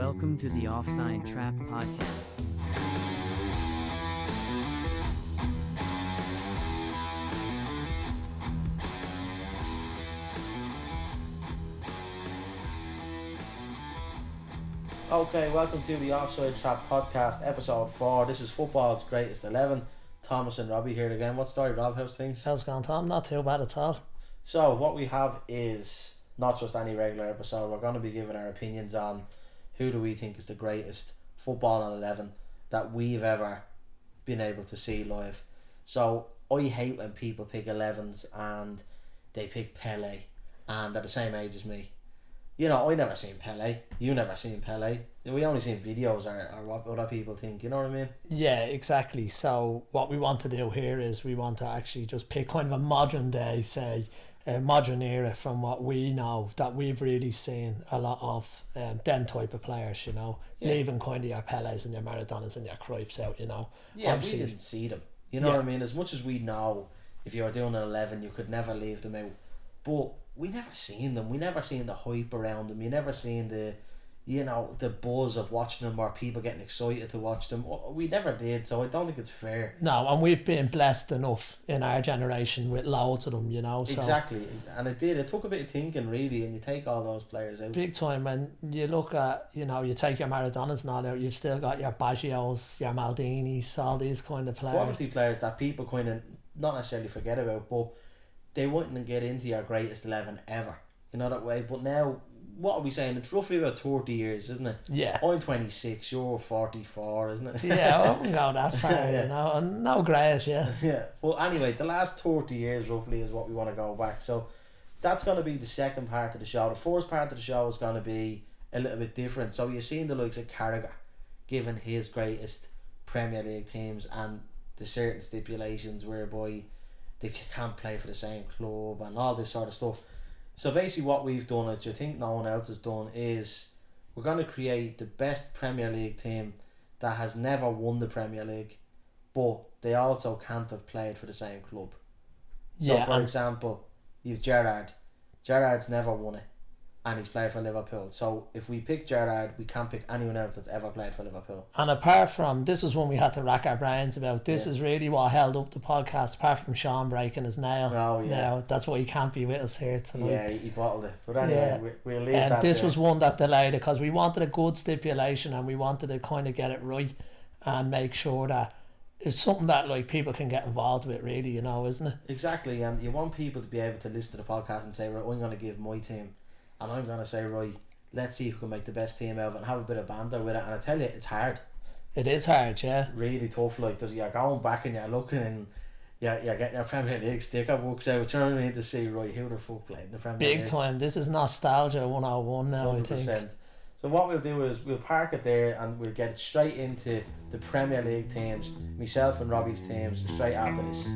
Welcome to the Offside Trap podcast. Okay, welcome to the Offside Trap podcast, episode 4. This is football's greatest 11. Thomas and Robbie here again. What's the story, Rob? How's things? How's it going, Tom? Not too bad at all. So, what we have is not just any regular episode. We're going to be giving our opinions on who do we think is the greatest football on 11 that we've ever been able to see live. So, I hate when people pick 11s and they pick Pele and they're the same age as me. You know, I never seen Pele. You never seen Pele. We only seen videos or what other people think. You know what I mean? Yeah, exactly. So what we want to do here is we want to actually just pick kind of a modern day, say, a modern era from what we know that we've really seen a lot of them type of players, you know, leaving kind of your Peles and your Maradonas and your Cruyffs out, you know. Yeah, obviously, we didn't see them. You know what I mean? As much as we know, if you were doing an 11, you could never leave them out. But we never seen them. We never seen the hype around them. You never seen the, you know, the buzz of watching them or people getting excited to watch them. We never did, so I don't think it's fair. No, and we've been blessed enough in our generation with loads of them, you know. So exactly, and it took a bit of thinking really, and you take all those players out. Big time. When you look at, you know, you take your Maradonas and all out, you've still got your Baggios, your Maldinis, all these kind of players. Quality players that people kind of not necessarily forget about, but they wouldn't get into your greatest 11 ever, you know, that way. But now, what are we saying? It's roughly about 30 years, isn't it? Yeah. I'm 26, you're 44, isn't it? Yeah, I wouldn't go that far, yeah. You know, and no great, yeah. Yeah. Well, anyway, the last 30 years roughly is what we want to go back. So that's going to be the second part of the show. The first part of the show is going to be a little bit different. So you're seeing the likes of Carragher giving his greatest Premier League teams and the certain stipulations whereby they can't play for the same club and all this sort of stuff. So basically what we've done, which I think no one else has done, is we're going to create the best Premier League team that has never won the Premier League, but they also can't have played for the same club. So for example, you've Gerrard. Gerrard's never won it and he's played for Liverpool. So if we pick Gerrard, we can't pick anyone else that's ever played for Liverpool. And apart from, this is one we had to rack our brains about, this is really what held up the podcast, apart from Sean breaking his nail. Oh yeah. Now, that's why he can't be with us here tonight. Yeah, he bottled it. But anyway, we'll leave that this there. was one that delayed it because we wanted a good stipulation and we wanted to kind of get it right and make sure that it's something that like people can get involved with, really, you know, isn't it? Exactly, and you want people to be able to listen to the podcast and say, right, I'm going to give my team, and I'm going to say, right, let's see who can make the best team out of it and have a bit of banter with it. And I tell you, it's hard. It is hard, yeah. Really tough. Like, you're going back and you're looking and you're getting your Premier League sticker books out. You know what I mean? To see, right, who the fuck played in the Premier League. Big time. This is nostalgia 101 now, 100%. I think. So what we'll do is we'll park it there and we'll get straight into the Premier League teams, myself and Robbie's teams, straight after this.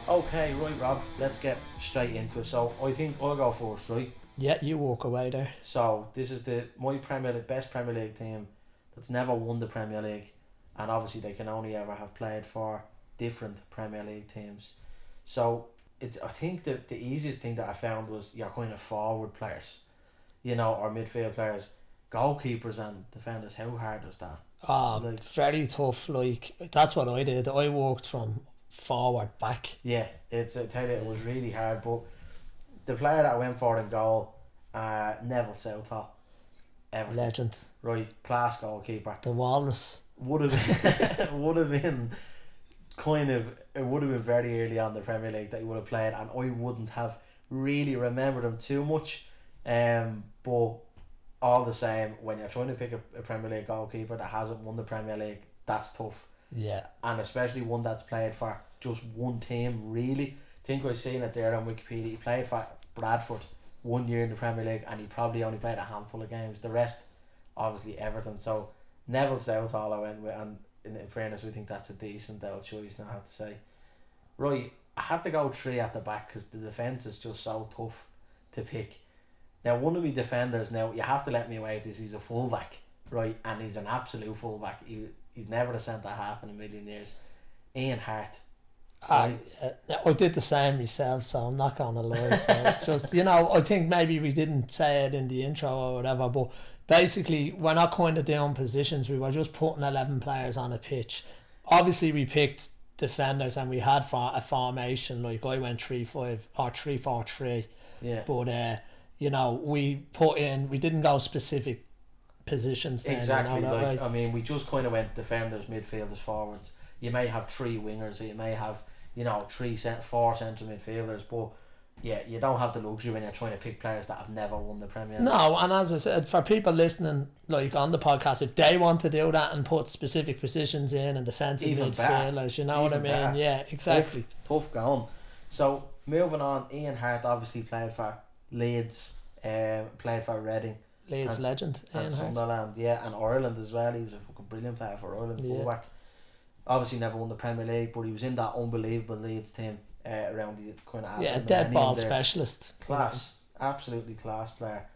Okay, right, Rob, let's get straight into it. So I think I'll go first, right? Yeah, you walk away there. So this is my best Premier League team that's never won the Premier League, and obviously they can only ever have played for different Premier League teams. So I think the easiest thing that I found was your kind of forward players, you know, or midfield players, goalkeepers and defenders. How hard was that? Very tough. Like, that's what I did. I walked from forward back. Yeah, I tell you, it was really hard. But the player that I went for in goal, Neville Southall, Everton. Legend. Right, class goalkeeper. The Walrus. Would have been kind of, it would have been very early on in the Premier League that he would have played, and I wouldn't have really remembered him too much. But all the same, when you're trying to pick a Premier League goalkeeper that hasn't won the Premier League, that's tough. Yeah. And especially one that's played for just one team, really. I think I've seen it there on Wikipedia. He played for Bradford 1 year in the Premier League and he probably only played a handful of games. The rest, obviously, Everton. So Neville Southall I went with, and in fairness, I think that's a decent old choice now, I have to say. Right, I had to go 3 at the back because the defence is just so tough. to pick. Now, one of my defenders, now, you have to let me away with this, he's a fullback, right? And he's an absolute fullback. He's never a centre-half in a million years. Ian Hart. I did the same myself, so I'm not going to lie. So just, I think maybe we didn't say it in the intro or whatever, but basically, we're not kind of doing positions. We were just putting 11 players on a pitch. Obviously, we picked defenders and we had a formation, like I went 3-5 or 3-4-3. Yeah. But, we didn't go specific positions then. Exactly. Right? I mean, we just kind of went defenders, midfielders, forwards. You may have 3 wingers, or you may have, 4 central midfielders, but yeah, you don't have the luxury when you're trying to pick players that have never won the Premier League. No, and as I said, for people listening, like on the podcast, if they want to do that and put specific positions in and defensive Even midfielders, you know what I mean? Better. Yeah, exactly. Tough going. So, moving on, Ian Hart obviously played for Leeds, played for Reading. Leeds legend, and Ian Hart. Sunderland, yeah, and Ireland as well. He was a fucking brilliant player for Ireland, fullback. Obviously never won the Premier League, but he was in that unbelievable Leeds team around the kind of a dead ball specialist. Class, absolutely class player.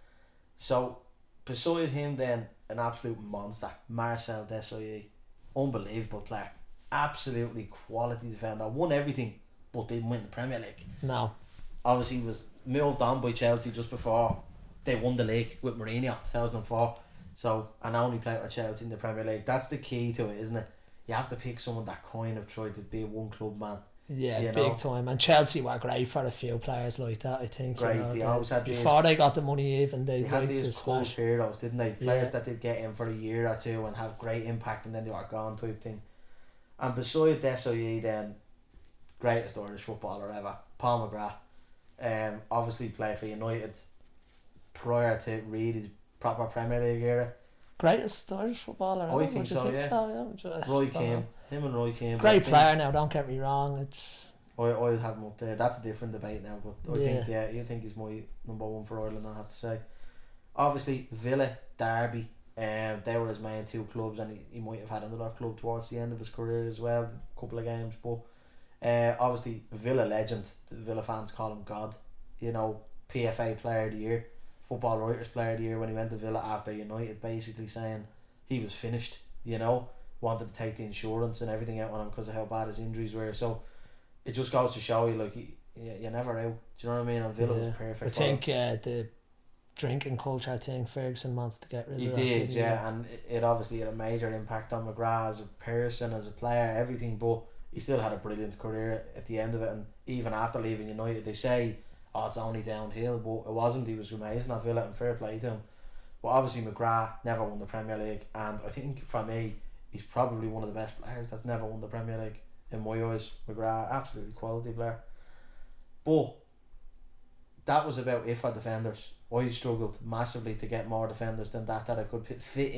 So beside him, then an absolute monster, Marcel Desailly, unbelievable player, absolutely quality defender, won everything, but didn't win the Premier League. No, obviously was moved on by Chelsea just before they won the league with Mourinho 2004. So, and only played with Chelsea in the Premier League. That's the key to it, isn't it? You have to pick someone that kind of tried to be a one club man. Yeah, big time. And Chelsea were great for a few players like that, I think. Great, they always had before they got the money even, they had these cult heroes, didn't they? Players that did get in for a year or two and have great impact and then they were gone type thing. And beside Desailly then, greatest Irish footballer ever, Paul McGrath. Obviously played for United prior to really proper Premier League era. Greatest Irish footballer ever. I think so, yeah. Roy Keane. Him and Roy Keane. Great player now, don't get me wrong. I'd have him up there. That's a different debate now, but I think he's my number one for Ireland, I have to say. Obviously Villa, Derby, they were his main 2 clubs, and he might have had another club towards the end of his career as well, a couple of games, but obviously Villa legend. The Villa fans call him God. PFA player of the year, Football Writers Player of the Year when he went to Villa after United, basically saying he was finished, wanted to take the insurance and everything out on him because of how bad his injuries were. So it just goes to show you, like, you're never out. Do you know what I mean? And Villa was perfect. I think the drinking culture, I think Ferguson wants to get rid of that. He did, yeah, and it obviously had a major impact on McGrath as a person, as a player, everything, but he still had a brilliant career at the end of it. And even after leaving United, they say, it's only downhill, but it wasn't. He was amazing at Villa, and fair play to him. But obviously McGrath never won the Premier League, and I think for me he's probably one of the best players that's never won the Premier League in my eyes. McGrath, absolutely quality player. But that was about it for defenders. I struggled massively to get more defenders than that I could fit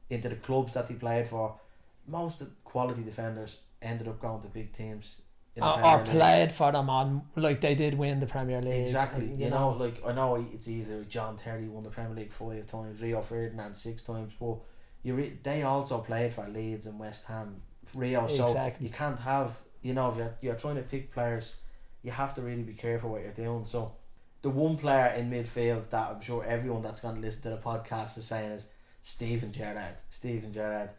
into the clubs that he played for. Most of the quality defenders ended up going to big teams. Or played for them on, like they did win the Premier League. Exactly. You know, like I know it's easier. John Terry won the Premier League 5 times, Rio Ferdinand 6 times, but they also played for Leeds and West Ham, Rio. So you can't have, if you're trying to pick players, you have to really be careful what you're doing. So the one player in midfield that I'm sure everyone that's going to listen to the podcast is saying is Steven Gerrard. Steven Gerrard.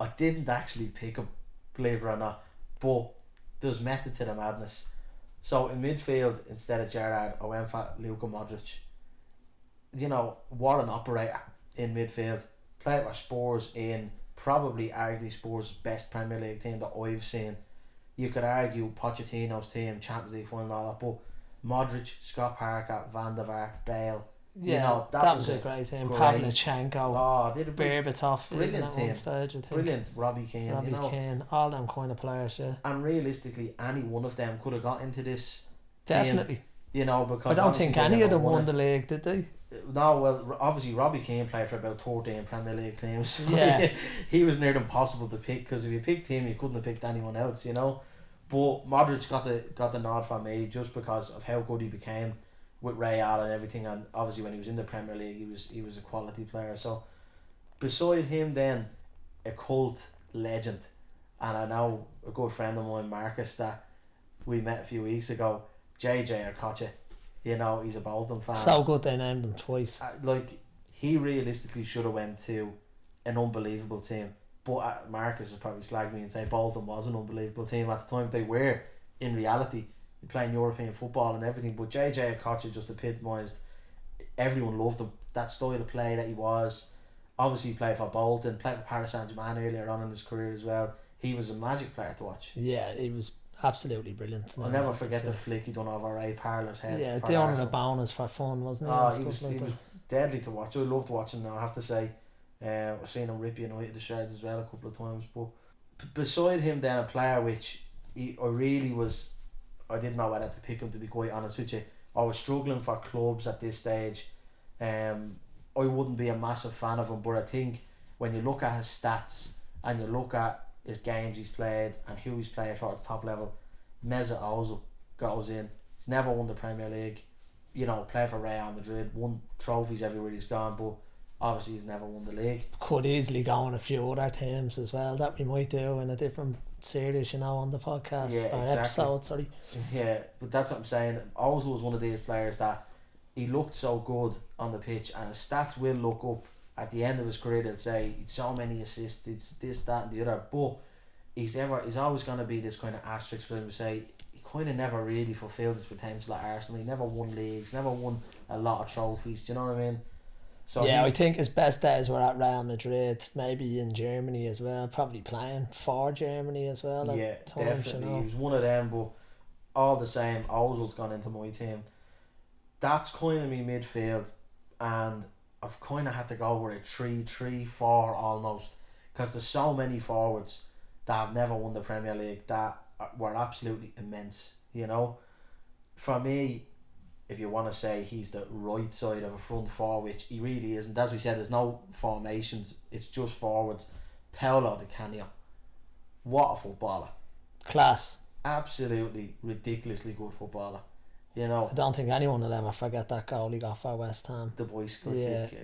I didn't actually pick him, believe it or not, but there's method to the madness. So in midfield, instead of Gerrard, I went for Luka Modric. What an operator in midfield. Played with Spurs in probably arguably Spurs' best Premier League team that I've seen. You could argue Pochettino's team, Champions League final, all that, but Modric, Scott Parker, Van der Vaart, Bale. Yeah, that was a great team. Pavlyuchenko, Berbatov, brilliant team. Stage, brilliant. Robbie Keane, Keane, all them kind of players, yeah. And realistically, any one of them could have got into this. Definitely. Team, because I don't think any of them won the league, did they? No, well, obviously Robbie Keane played for about 13 Premier League teams. So yeah, he was near impossible to pick, because if you picked him, you couldn't have picked anyone else, But Modric got the nod for me just because of how good he became with Real and everything, and obviously when he was in the Premier League, he was a quality player. So beside him, then a cult legend, and I know a good friend of mine, Marcus, that we met a few weeks ago, JJ Okocha. You know, he's a Bolton fan. So good they named him twice. Like, he realistically should have went to an unbelievable team. But Marcus would probably slag me and say Bolton was an unbelievable team at the time. They were, in reality, playing European football and everything. But JJ Okocha just epitomised. Everyone loved him. That style of play that he was. Obviously, he played for Bolton, played for Paris Saint-Germain earlier on in his career as well. He was a magic player to watch. Yeah, he was absolutely brilliant. I'll never forget the flick he done over Ray Parler's head. Yeah, down in a bonus for fun, wasn't he? Oh, he was deadly to watch. I loved watching him, I have to say. I've seen him rip United to shreds as well a couple of times. But beside him, then, a player which I didn't know whether to pick him, to be quite honest with you. I was struggling for clubs at this stage. I wouldn't be a massive fan of him, but I think when you look at his stats and you look at his games he's played and who he's played for at the top level, Mesut Ozil goes in. He's never won the Premier League. You know, played for Real Madrid, won trophies everywhere he's gone, but obviously he's never won the league. Could easily go on a few other teams as well that we might do in a different series, you know, on the podcast or exactly. Episode, sorry. Yeah, but that's what I'm saying. Ozil was one of these players that he looked so good on the pitch, and his stats will look up at the end of his career. They'll say it's so many assists, it's this, that, and the other. But he's always going to be this kind of asterisk for him to say he kind of never really fulfilled his potential at Arsenal. He never won leagues, never won a lot of trophies. Do you know what I mean? So yeah, I think his best days were at Real Madrid, maybe in Germany as well, probably playing for Germany as well. Yeah, times, definitely. You know? He was one of them, but all the same, Ozil's gone into my team. That's kind of me midfield, and I've kind of had to go with a 3-3-4 almost, because there's so many forwards that have never won the Premier League that were absolutely immense, you know. For me, if you want to say he's the right side of a front four, which he really isn't. As we said, there's no formations, it's just forwards. Paolo Di Canio, what a footballer. Class. Absolutely ridiculously good footballer. You know, I don't think anyone will ever forget that goal he got for West Ham. The boys got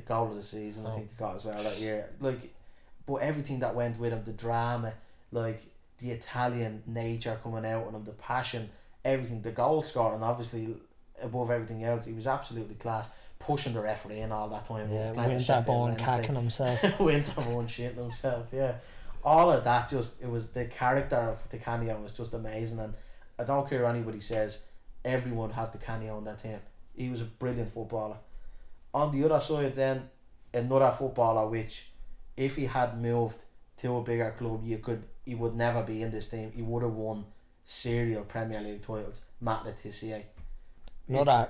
goal of the season, I think he got as well that year. Like, but everything that went with him, the drama, like the Italian nature coming out on him, the passion, everything, the goal scoring, obviously above everything else, he was absolutely class. Pushing the referee and all that time. Yeah, Winterborn cacking himself. Winterborn shitting himself, yeah. All of that, it was the character of Di Canio was just amazing, and I don't care what anybody says, everyone had Di Canio on that team. He was a brilliant footballer. On the other side then, another footballer which, if he had moved to a bigger club, he would never be in this team. He would have won serial Premier League titles. Matt Le Tissier. Another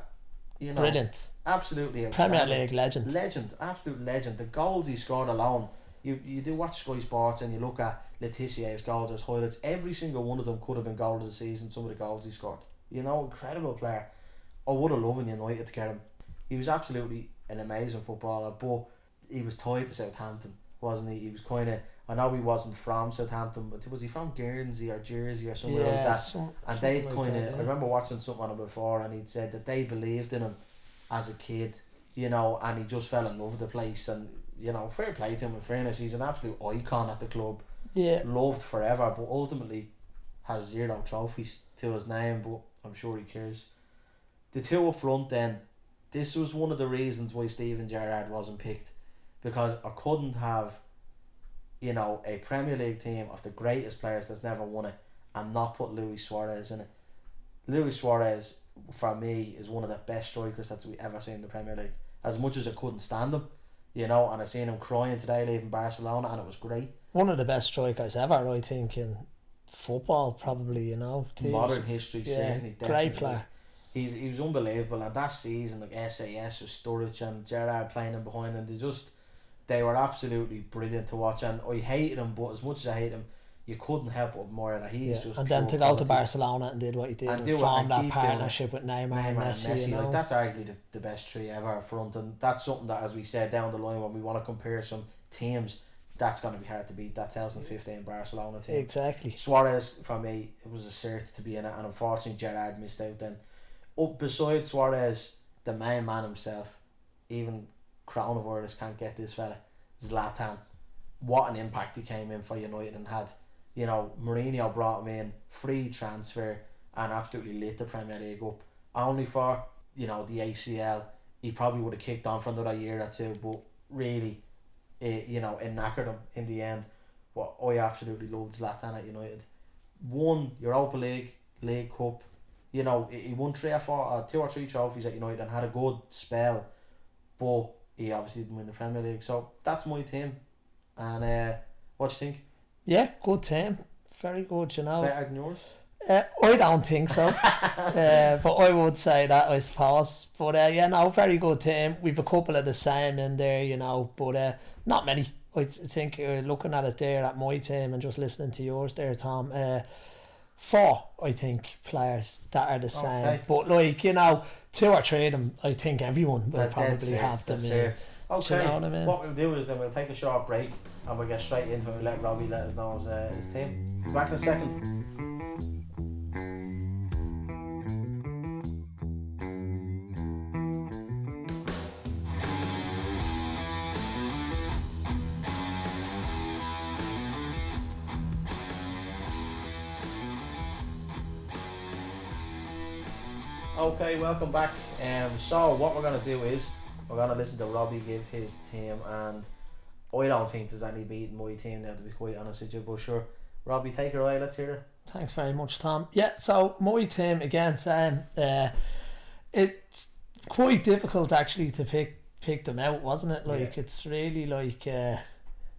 brilliant. Absolutely Premier League legend. Legend, absolute legend. The goals he scored alone. You do watch Sky Sports and you look at Le Tissier's goals as highlights. Every single one of them could have been goal of the season, some of the goals he scored. You know, incredible player. I would have loved United to get him. He was absolutely an amazing footballer, but he was tied to Southampton, wasn't he? He was kind of, I know he wasn't from Southampton, but was he from Guernsey or Jersey or somewhere like that? And they kind of, I remember watching something on him before, and he'd said that they believed in him as a kid, you know, and he just fell in love with the place. And, you know, fair play to him, in fairness, he's an absolute icon at the club. Yeah. Loved forever, but ultimately has 0 trophies to his name, but I'm sure he cares. The two up front then, this was one of the reasons why Steven Gerrard wasn't picked, because I couldn't have, you know, a Premier League team of the greatest players that's never won it and not put Luis Suarez in it. Luis Suarez, for me, is one of the best strikers that we ever seen in the Premier League. As much as I couldn't stand him, you know, and I seen him crying today leaving Barcelona, and it was great. One of the best strikers ever, I think, in football, probably, you know. Modern history, certainly. Great player. He was unbelievable, and that season, like SAS with Sturridge and Gerrard playing him behind him, they were absolutely brilliant to watch. And I hated him, but as much as I hate him, you couldn't help but admire that he's just. And then to go to Barcelona and did what he did and form that partnership with Neymar and Messi, you know? Like, that's arguably the best three ever up front, and that's something that, as we said down the line, when we want to compare some teams, that's going to be hard to beat, that 2015 Barcelona team. Exactly. Suarez, for me, it was a cert to be in it, and unfortunately Gerrard missed out then. Up beside Suarez, the main man himself, even coronavirus can't get this fella, Zlatan. What an impact he came in for United and had. You know, Mourinho brought him in, free transfer, and absolutely lit the Premier League up. Only for the ACL, he probably would have kicked on for another year or two, but really, it knackered him in the end. What I absolutely loved Zlatan at United. Won Europa League, League Cup. He won 2 or 3 trophies at United and had a good spell, but he obviously didn't win the Premier League. So that's my team. And what do you think? Yeah, good team. Very good, Better than yours? I don't think so. But I would say that, I suppose. But very good team. We've a couple of the same in there, but not many. I think looking at it there at my team and just listening to yours there, Tom, 4, I think, players that are the same. Okay. But 2 or 3 of them, I think everyone will probably have them in. Okay. Do you know what I mean? What we'll do is then we'll take a short break and we'll get straight into it. We'll let Robbie let us know his team. Be back in a second. Okay, welcome back. So what we're going to do is we're going to listen to Robbie give his team, and I don't think there's any beating my team now, to be quite honest with you, but sure, Robbie, take it away, let's hear it. Thanks very much, Tom. Yeah, so my team again, same. It's quite difficult actually to pick them out, wasn't it? It's really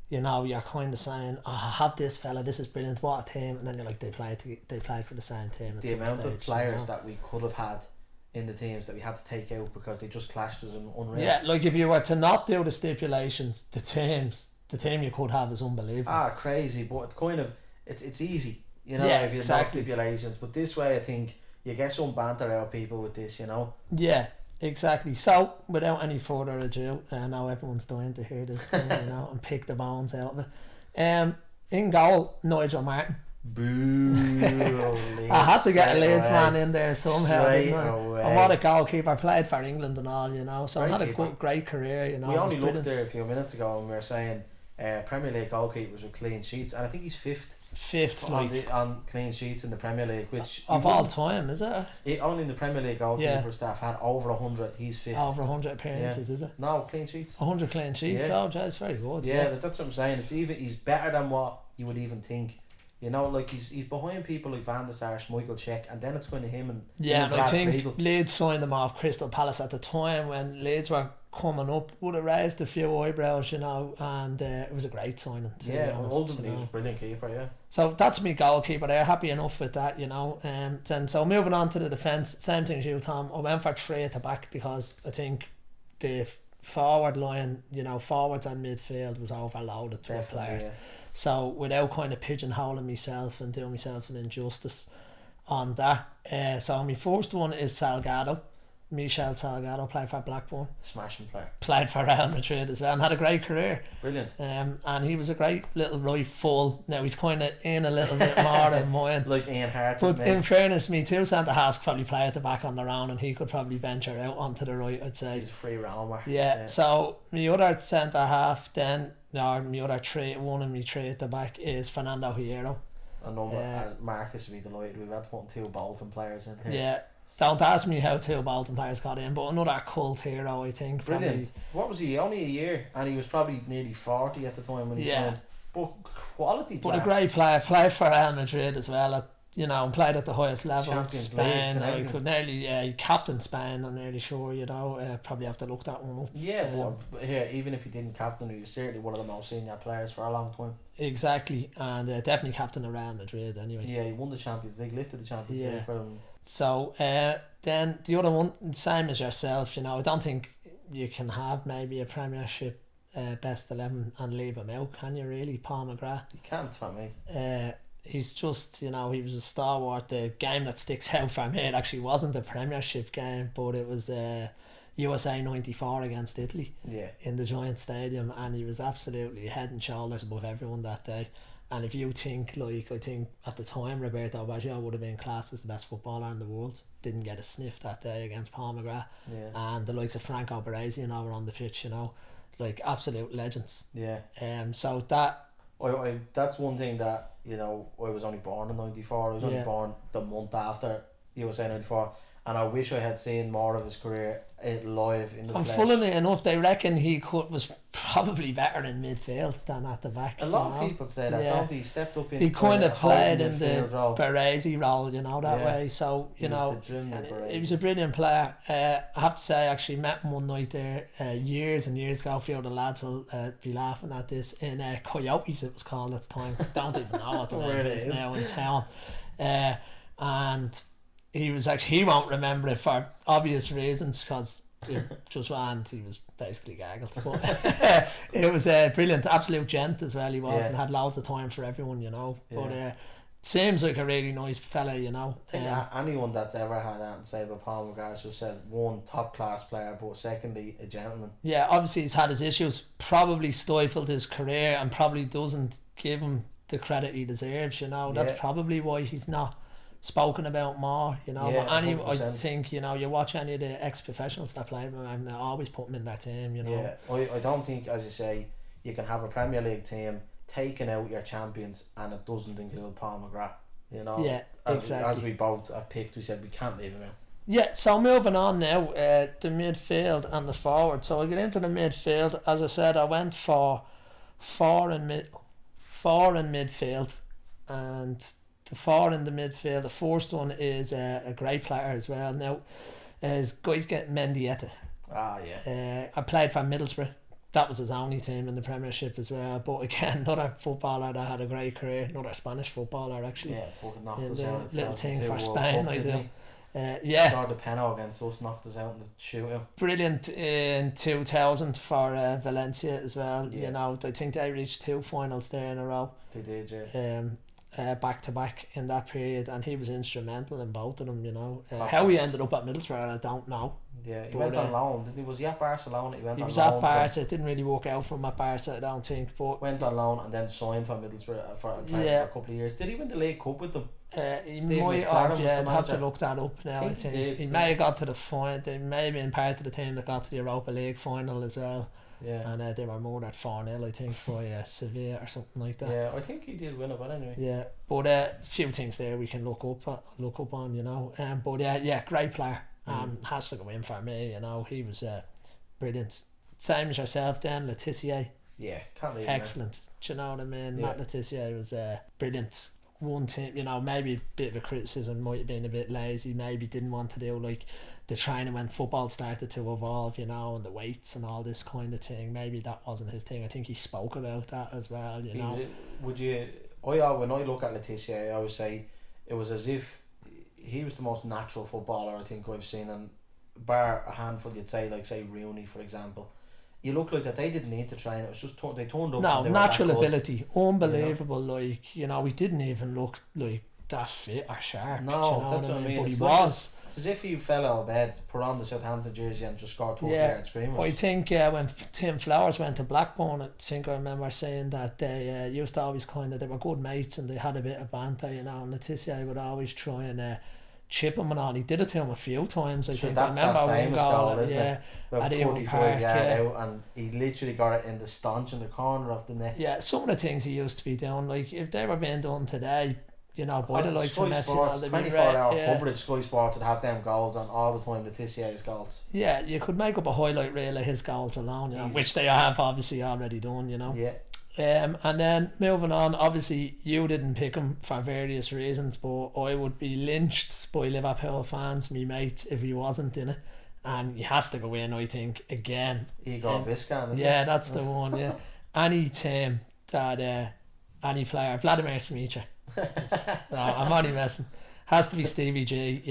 you're kind of saying, I have this fella, this is brilliant, what a team, and then you're like, they played for the same team at the some amount stage, of players that we could have had in the teams that we had to take out because they just clashed was unreal. Yeah, if you were to not do the stipulations, the team you could have is unbelievable. Crazy, but it's easy, if you exactly. have stipulations, but this way I think you get some banter out of people with this, Yeah, exactly. So without any further ado, now everyone's dying to hear this thing, and pick the bones out of it. In goal, Nigel Martin. Boo. I had to get a Leeds man in there somehow, didn't I? Away. And what a goalkeeper, played for England and all, so Great had a keeper. great career, We only looked there a few minutes ago and we were saying Premier League goalkeepers with clean sheets, and I think he's fifth on clean sheets in the Premier League, which of all time, is it? Only in the Premier League goalkeeper staff had over 100. He's 5th. Over 100 appearances, is it? No, clean sheets. 100 clean sheets. Yeah. Oh, that's very good. Yeah, that's what I'm saying. He's better than what you would even think. He's behind people like Van der Sar, Michael Cech, and then it's going to him and and I Brad think Friedel. Leeds signed them off Crystal Palace at the time when Leeds were coming up, would have raised a few eyebrows, and it was a great signing, to be honest, ultimately he was a brilliant keeper, yeah. So that's me goalkeeper there, happy enough with that, Then so moving on to the defence, same thing as you, Tom. I went for 3 at the back because I think the forward line, forwards and midfield was overloaded with players. Yeah. So without kind of pigeonholing myself and doing myself an injustice on that, so my first one is Salgado. Michel Salgado, played for Blackburn. Smashing player. Played for Real Madrid as well and had a great career. Brilliant. And he was a great little right full. Now he's kind of in a little bit more than mine. Like Ian Hart. But in fairness, me two centre halves probably play at the back on their own, and he could probably venture out onto the right, I'd say. He's a free roamer. Yeah. So my other centre half then, or my other three, one of my 3 at the back is Fernando Hierro. And Marcus would be delighted. We've had to put 2 Bolton players in here. Yeah. Don't ask me how 2 Bolton players got in, but another cult hero, I think. Brilliant. Probably. What was he? Only a year, and he was probably nearly 40 at the time when he signed. But quality player. But a great player. Played for Real Madrid as well. And played at the highest level. Champions Spain. Leagues He could nearly captain Spain. I'm nearly sure. Probably have to look that one up. Yeah, but here, even if he didn't captain, he was certainly one of the most senior players for a long time. Exactly, and definitely captain of Real Madrid. Anyway. Yeah, he won the Champions League, lifted the Champions League for them. So then the other one, same as yourself, I don't think you can have maybe a Premiership best 11 and leave him out, can you really? Paul McGrath. You can't for me. He's just, he was a stalwart. The game that sticks out for me, it actually wasn't a Premiership game, but it was USA 94 against Italy in the Giant Stadium, and he was absolutely head and shoulders above everyone that day. And if you think, I think at the time Roberto Baggio would have been classed as the best footballer in the world, didn't get a sniff that day against Paul McGrath. And the likes of Franco Baresi were on the pitch, like absolute legends. So that that's one thing that I was only born in 94. I was only born the month after USA 94, and I wish I had seen more of his career live in the And flesh. funnily enough, they reckon he was probably better in midfield than at the back. A lot of people say that, don't they? He stepped up in. He kind of played in the role. Baresi role, that way. So he was a brilliant player. I have to say, I actually met him one night there years and years ago. A few of the lads will be laughing at this in Coyotes, it was called at the time. Don't even know what the name is now in town. And he was he won't remember it for obvious reasons because just and he was basically gaggled. But it was a brilliant, absolute gent as well. He was and had loads of time for everyone, But seems like a really nice fella, I think anyone that's ever had that and say about Paul McGrath just said one top class player, but secondly a gentleman. Yeah, obviously he's had his issues, probably stifled his career, and probably doesn't give him the credit he deserves. That's probably why he's not spoken about more, but I think you watch any of the ex-professionals that play with him, they always put him in their team. I don't think, as you say, you can have a Premier League team taking out your champions and it doesn't include Paul McGrath. As we both have picked, we said we can't leave him out. So moving on now, the midfield and the forward. So I get into the midfield. As I said, I went for four in midfield, and the four in the midfield, the first one is a great player as well. Now, guys get Mendieta. I played for Middlesbrough. That was his only team in the Premiership as well. But again, another footballer that had a great career, another Spanish footballer actually. Fucking knocked us out. Little thing for Spain, I do. Scored the penalty against us, knocked us out in the shootout. Brilliant in 2000 for Valencia as well. I think they reached 2 finals there in a row. They did, back to back in that period, and he was instrumental in both of them. How he ended up at Middlesbrough, I don't know. He went on loan, didn't he? Was he at Barcelona? He was at Barca. It didn't really work out for him at Barca, I don't think. But went on loan and then signed for Middlesbrough for a couple of years. Did he win the League Cup with them? He might have. I'd have to look that up now. I think he may have got to the final. They may have been part of the team that got to the Europa League final as well. And they were more at 4-0, I think, for Sevilla or something like that. I think he did win it, but anyway. But a few things there we can look up on, but great player. Has to go in for me, he was brilliant. Same as yourself then, Letitia. Can't leave excellent. Do you know what I mean? Matt Letitia was brilliant. One team, maybe a bit of a criticism, might have been a bit lazy, maybe didn't want to do like the training when football started to evolve, and the weights and all this kind of thing. Maybe that wasn't his thing. I think he spoke about that as well, when I look at Letitia, I always say it was as if he was the most natural footballer I think I've seen, and bar a handful you'd say, like say Rooney for example, you look like that they didn't need to train. It was just they turned up. No, natural ability, unbelievable. We didn't even look like that fit or sharp. No, that's what I mean. But he was. It's as if he fell out of bed, put on the Southampton jersey and just scored 20 yard screamers. I think when Tim Flowers went to Blackburn, I think I remember saying that they used to always they were good mates and they had a bit of banter, and Letitia would always try and chip him and all. He did it to him a few times, I think. That's I remember that famous goal, isn't it? At 45 yard out, and he literally got it in the staunch in the corner of the net. Some of the things he used to be doing, like if they were being done today, by the likes of MESSI, 24-hour coverage, Sky Sports would have them goals on all the time, Letitia's goals. You could make up a highlight reel of his goals alone, which they have obviously already done, And then moving on, obviously you didn't pick him for various reasons, but I would be lynched by Liverpool fans, me mates, if he wasn't in it. And he has to go in, I think, again. Igor Viscan, that's the one, Any team that any player, Vladimir Smicha. No, I'm only messing. Has to be Stevie G,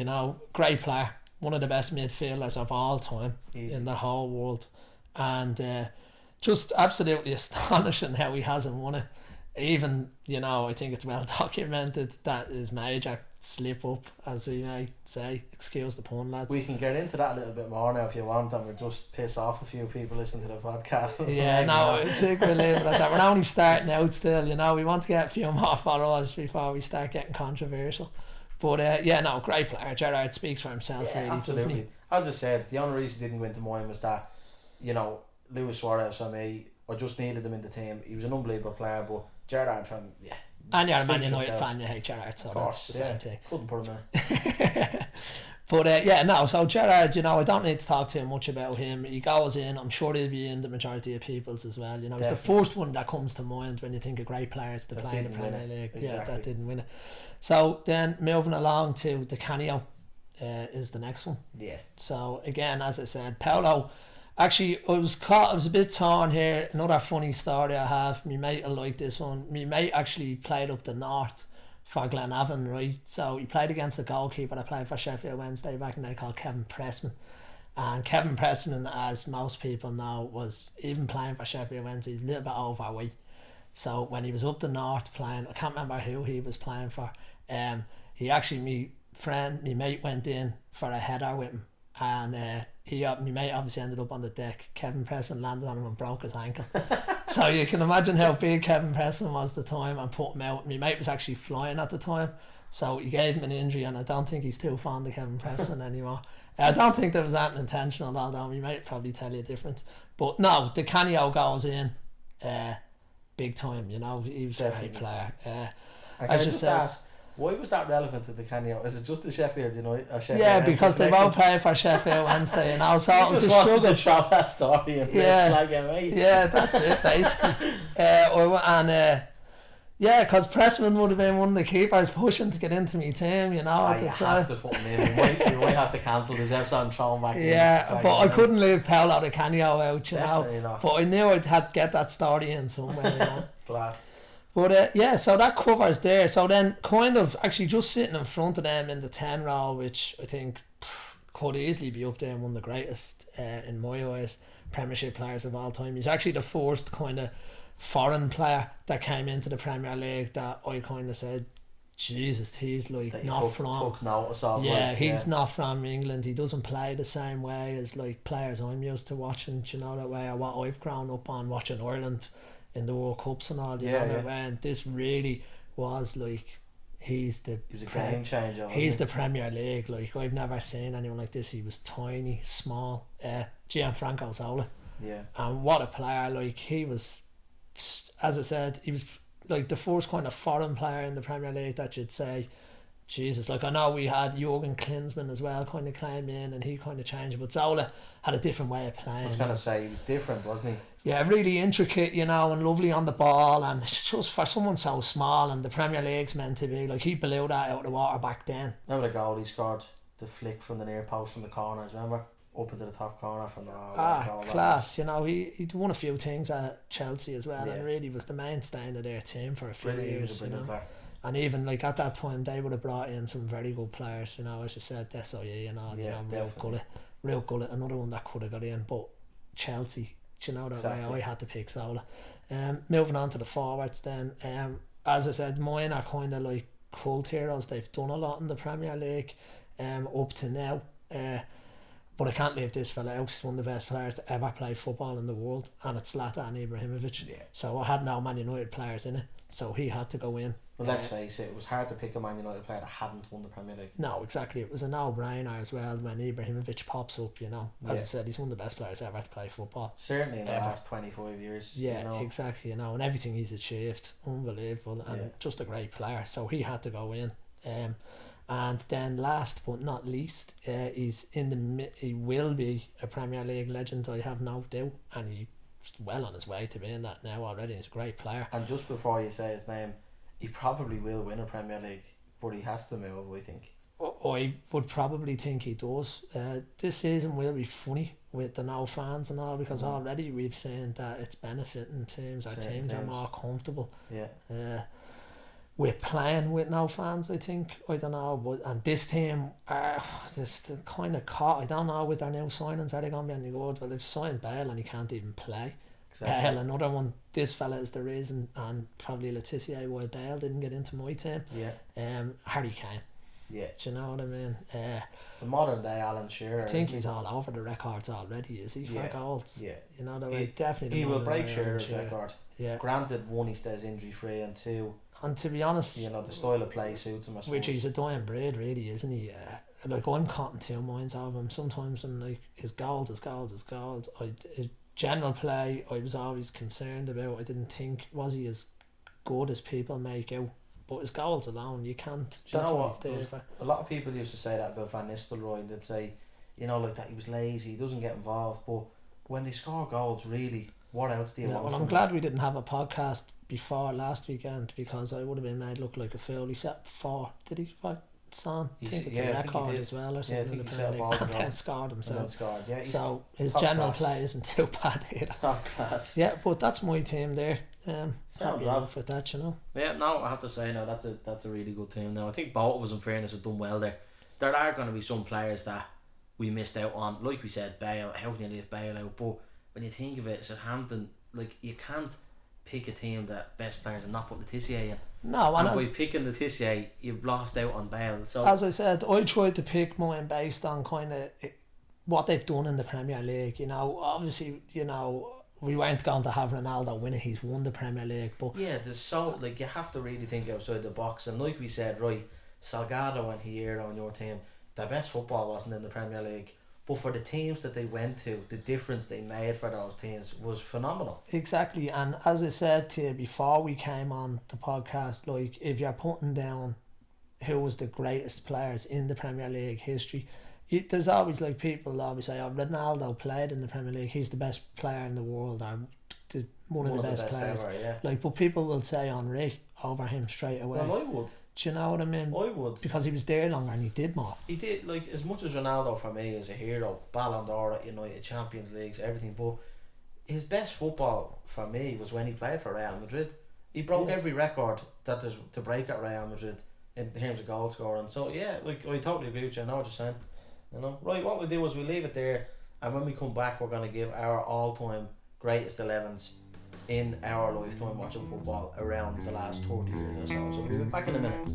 great player, one of the best midfielders of all time in the whole world, and just absolutely astonishing how he hasn't won it. Even, I think it's well documented that his major slip up, as we may say, excuse the pun, lads. We can get into that a little bit more now if you want, and we'll just piss off a few people listening to the podcast. I think we'll leave it at that. We're only starting out still, we want to get a few more followers before we start getting controversial. But great player. Gerrard speaks for himself, really, absolutely. doesn't he? As I said, the only reason he didn't go into mine was that, Luis Suarez for me, I just needed him in the team. He was an unbelievable player, but Gerrard fan, and you're a Man United fan, you hate Gerrard, so that's the same thing. Couldn't put him in. But yeah, no, so Gerrard, you know, I don't need to talk too much about him. He goes in, I'm sure he'll be in the majority of people's as well. You know, he's the first one that comes to mind when you think of great players to play in the Premier League. Exactly. Yeah, that didn't win it. So then moving along to Di Canio is the next one. Yeah. So again, as I said, Paolo, actually I was a bit torn here. Another funny story I have, my mate will like this one. My mate actually played up the north for Glenavon, right? So he played against the goalkeeper that played for Sheffield Wednesday back in the day called Kevin Pressman. And Kevin Pressman, as most people know, was even playing for Sheffield Wednesday, he's a little bit overweight. So when he was up the north playing, I can't remember who he was playing for, he actually, my mate went in for a header with him, and my mate obviously ended up on the deck. Kevin Pressman landed on him and broke his ankle. So you can imagine how big Kevin Pressman was at the time and put him out. My mate was actually flying at the time, so he gave him an injury, and I don't think he's too fond of Kevin Pressman anymore. I don't think there was that intentional, although my mate probably tell you different. But no, Di Canio goes in big time, you know, he was a great player. I just ask, why was that relevant to Di Canio? Is it just the Sheffield United? Yeah, because they both played for Sheffield Wednesday, and also it was a struggle. To show that story, and it's like a mate. Yeah, that's it basically. Yeah, because Pressman would have been one of the keepers pushing to get into me team, you know. You have to put him in. You might have to cancel this episode and throw him back in. Yeah, but I couldn't leave Paolo Di Canio out, you Definitely know. Not. But I knew I'd had to get that story in somewhere, you know. Class. But yeah, so that covers there. So then kind of actually just sitting in front of them in the 10 row, which I think could easily be up there and one of the greatest, in my eyes, Premiership players of all time. He's actually the first kind of foreign player that came into the Premier League that I kind of said, Jesus, he's like that not took notice of. Yeah, he's not from England. He doesn't play the same way as like players I'm used to watching, you know, that way, or what I've grown up on watching Ireland in the World Cups and all, you know, that way. And this really was like, he was a game changer. He's the Premier League. Like, I've never seen anyone like this. He was tiny, small. Gianfranco Zola. Yeah. And what a player! Like, he was, as I said, he was like the first kind of foreign player in the Premier League that you'd say, Jesus. Like, I know we had Jurgen Klinsmann as well kind of came in and he kind of changed, but Zola had a different way of playing. I was going to say, he was different, wasn't he? Yeah, really intricate, you know, and lovely on the ball, and just for someone so small, and the Premier League's meant to be, like, he blew that out of the water back then. Remember the goal he scored? The flick from the near post from the corners, remember? Up into the top corner from the class, you know, he'd won a few things at Chelsea as well, and really was the mainstay of their team for a few years, you know. Player. And even like at that time they would have brought in some very good players, you know, as you said, Desailly and all, you know, real gullet, another one that could have got in, but Chelsea, you know, that way I had to pick Zola. Moving on to the forwards then, as I said, mine are kind of like cult heroes. They've done a lot in the Premier League up to now, but I can't leave this fella out. He's one of the best players to ever play football in the world, and it's Zlatan Ibrahimovic. So I had no Man United players in it, so he had to go in. Well, let's face it was hard to pick a Man United player that hadn't won the Premier League. No, exactly. It was a no-brainer as well when Ibrahimovic pops up, you know. As I said, he's one of the best players ever to play football. Certainly in the last 25 years. Yeah, you know. Exactly, you know, and everything he's achieved, unbelievable, and just a great player. So he had to go in. And then last but not least, he will be a Premier League legend, I have no doubt, and he's well on his way to being that now already. He's a great player. And just before you say his name, he probably will win a Premier League, but he has to move, I think. I would probably think he does. This season will be funny with the no fans and all, because already we've seen that it's benefiting teams. Our teams are more comfortable. Yeah. We're playing with no fans, I think. I don't know, but and this team are just kind of caught. I don't know with their new signings, are they going to be any good? Well, they've signed Bale and he can't even play. Exactly. Bale, another one. This fella is the reason, and probably Letitia, why Bale didn't get into my team. Yeah. Harry Kane. Yeah. Do you know what I mean? The modern day Alan Shearer. I think he's all over the records already, is he? For goals. Yeah. You know that way. Definitely. He will break Shearer's record. Yeah. Granted, one, he stays injury free, and two, and to be honest, you know, the style of play suits him. I suppose. Which he's a dying breed, really, isn't he? Like, I'm caught in two minds of him. Sometimes I'm like, his goals. His general play, I was always concerned about. I didn't think, was he as good as people make out? but his goals alone, you can't. Do you That's know what what? he's there There's for. a lot of people used to say that about Van Nistelrooy, and they'd say, you know, like that he was lazy, he doesn't get involved. But when they score goals, really, what else do you want? Well, I'm glad we didn't have a podcast before last weekend, because I would have been made look like a fool. He set 4, did he? Son, I think it's a record as well or something. I think he set all the and then goals. scored himself. Yeah, So his top general class. play isn't too bad either. Top class. Yeah, but that's my team there. Happy Rob. enough with that, you know. Yeah, no, I have to say, no, that's a really good team. Now, I think both of us, in fairness, have done well there. There are going to be some players that we missed out on. Like we said, Bale. How can you leave Bale out? But when you think of it, Southampton, like, you can't pick a team that best players and not put Letitia in. No, and by picking Letitia, you've lost out on Bale. So as I said, I tried to pick mine based on kind of what they've done in the Premier League. You know, obviously, you know, we weren't going to have Ronaldo win it. He's won the Premier League, but yeah, there's so, like, you have to really think outside the box. And like we said, right, Salgado and Hierro on your team, their best football wasn't in the Premier League, but for the teams that they went to, the difference they made for those teams was phenomenal. Exactly. And as I said to you before we came on the podcast, like, if you're putting down who was the greatest players in the Premier League history, there's always, like, people always say, oh, Ronaldo played in the Premier League, he's the best player in the world, or one of the best players ever, yeah. Like, but people will say Henry over him straight away. Well, I would. Do you know what I mean? I would. Because he was there longer and he did more. He did, like, as much as Ronaldo for me is a hero, Ballon d'Or at United, Champions Leagues, everything, but his best football for me was when he played for Real Madrid. He broke every record that there's to break at Real Madrid in terms of goal scoring. So yeah, like, I totally agree with you. I know what you're saying. You know, right? What we'll do is we'll leave it there, and when we come back, we're gonna give our all-time greatest 11s in our lifetime watching football around the last 30 years or so. So we'll be back in a minute.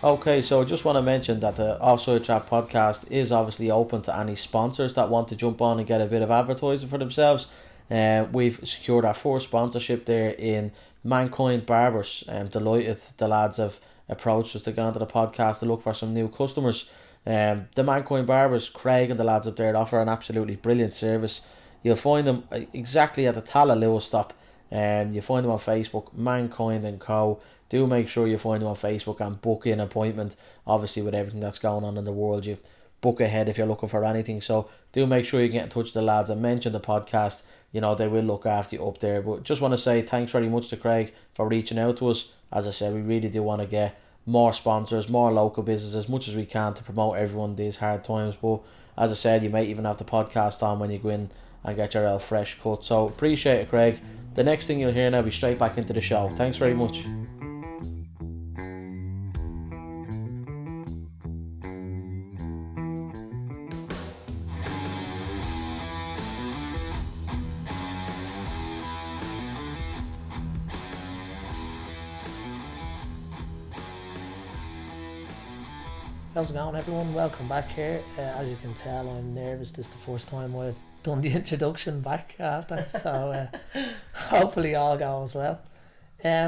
Okay, so I just want to mention that the Offside Trap podcast is obviously open to any sponsors that want to jump on and get a bit of advertising for themselves. We've secured our first sponsorship there in Mankind Barbers. I'm delighted the lads have approached us to get onto the podcast to look for some new customers. The Mankind Barbers, Craig and the lads up there, offer an absolutely brilliant service. You'll find them exactly at the Tala Lewis stop. You find them on Facebook, Mankind and Co. Do make sure you find them on Facebook and book an appointment. Obviously, with everything that's going on in the world, you've book ahead if you're looking for anything. So do make sure you get in touch with the lads and mention the podcast. You know, they will look after you up there. But just want to say thanks very much to Craig for reaching out to us. As I said, we really do want to get more sponsors, more local businesses, as much as we can to promote everyone these hard times. But as I said, you might even have the podcast on when you go in and get your fresh cut. So appreciate it, Craig. The next thing you'll hear now, be straight back into the show. Thanks very much. How's it going, everyone? Welcome back here. As you can tell, I'm nervous. This is the first time I've done the introduction back after, so hopefully all goes well.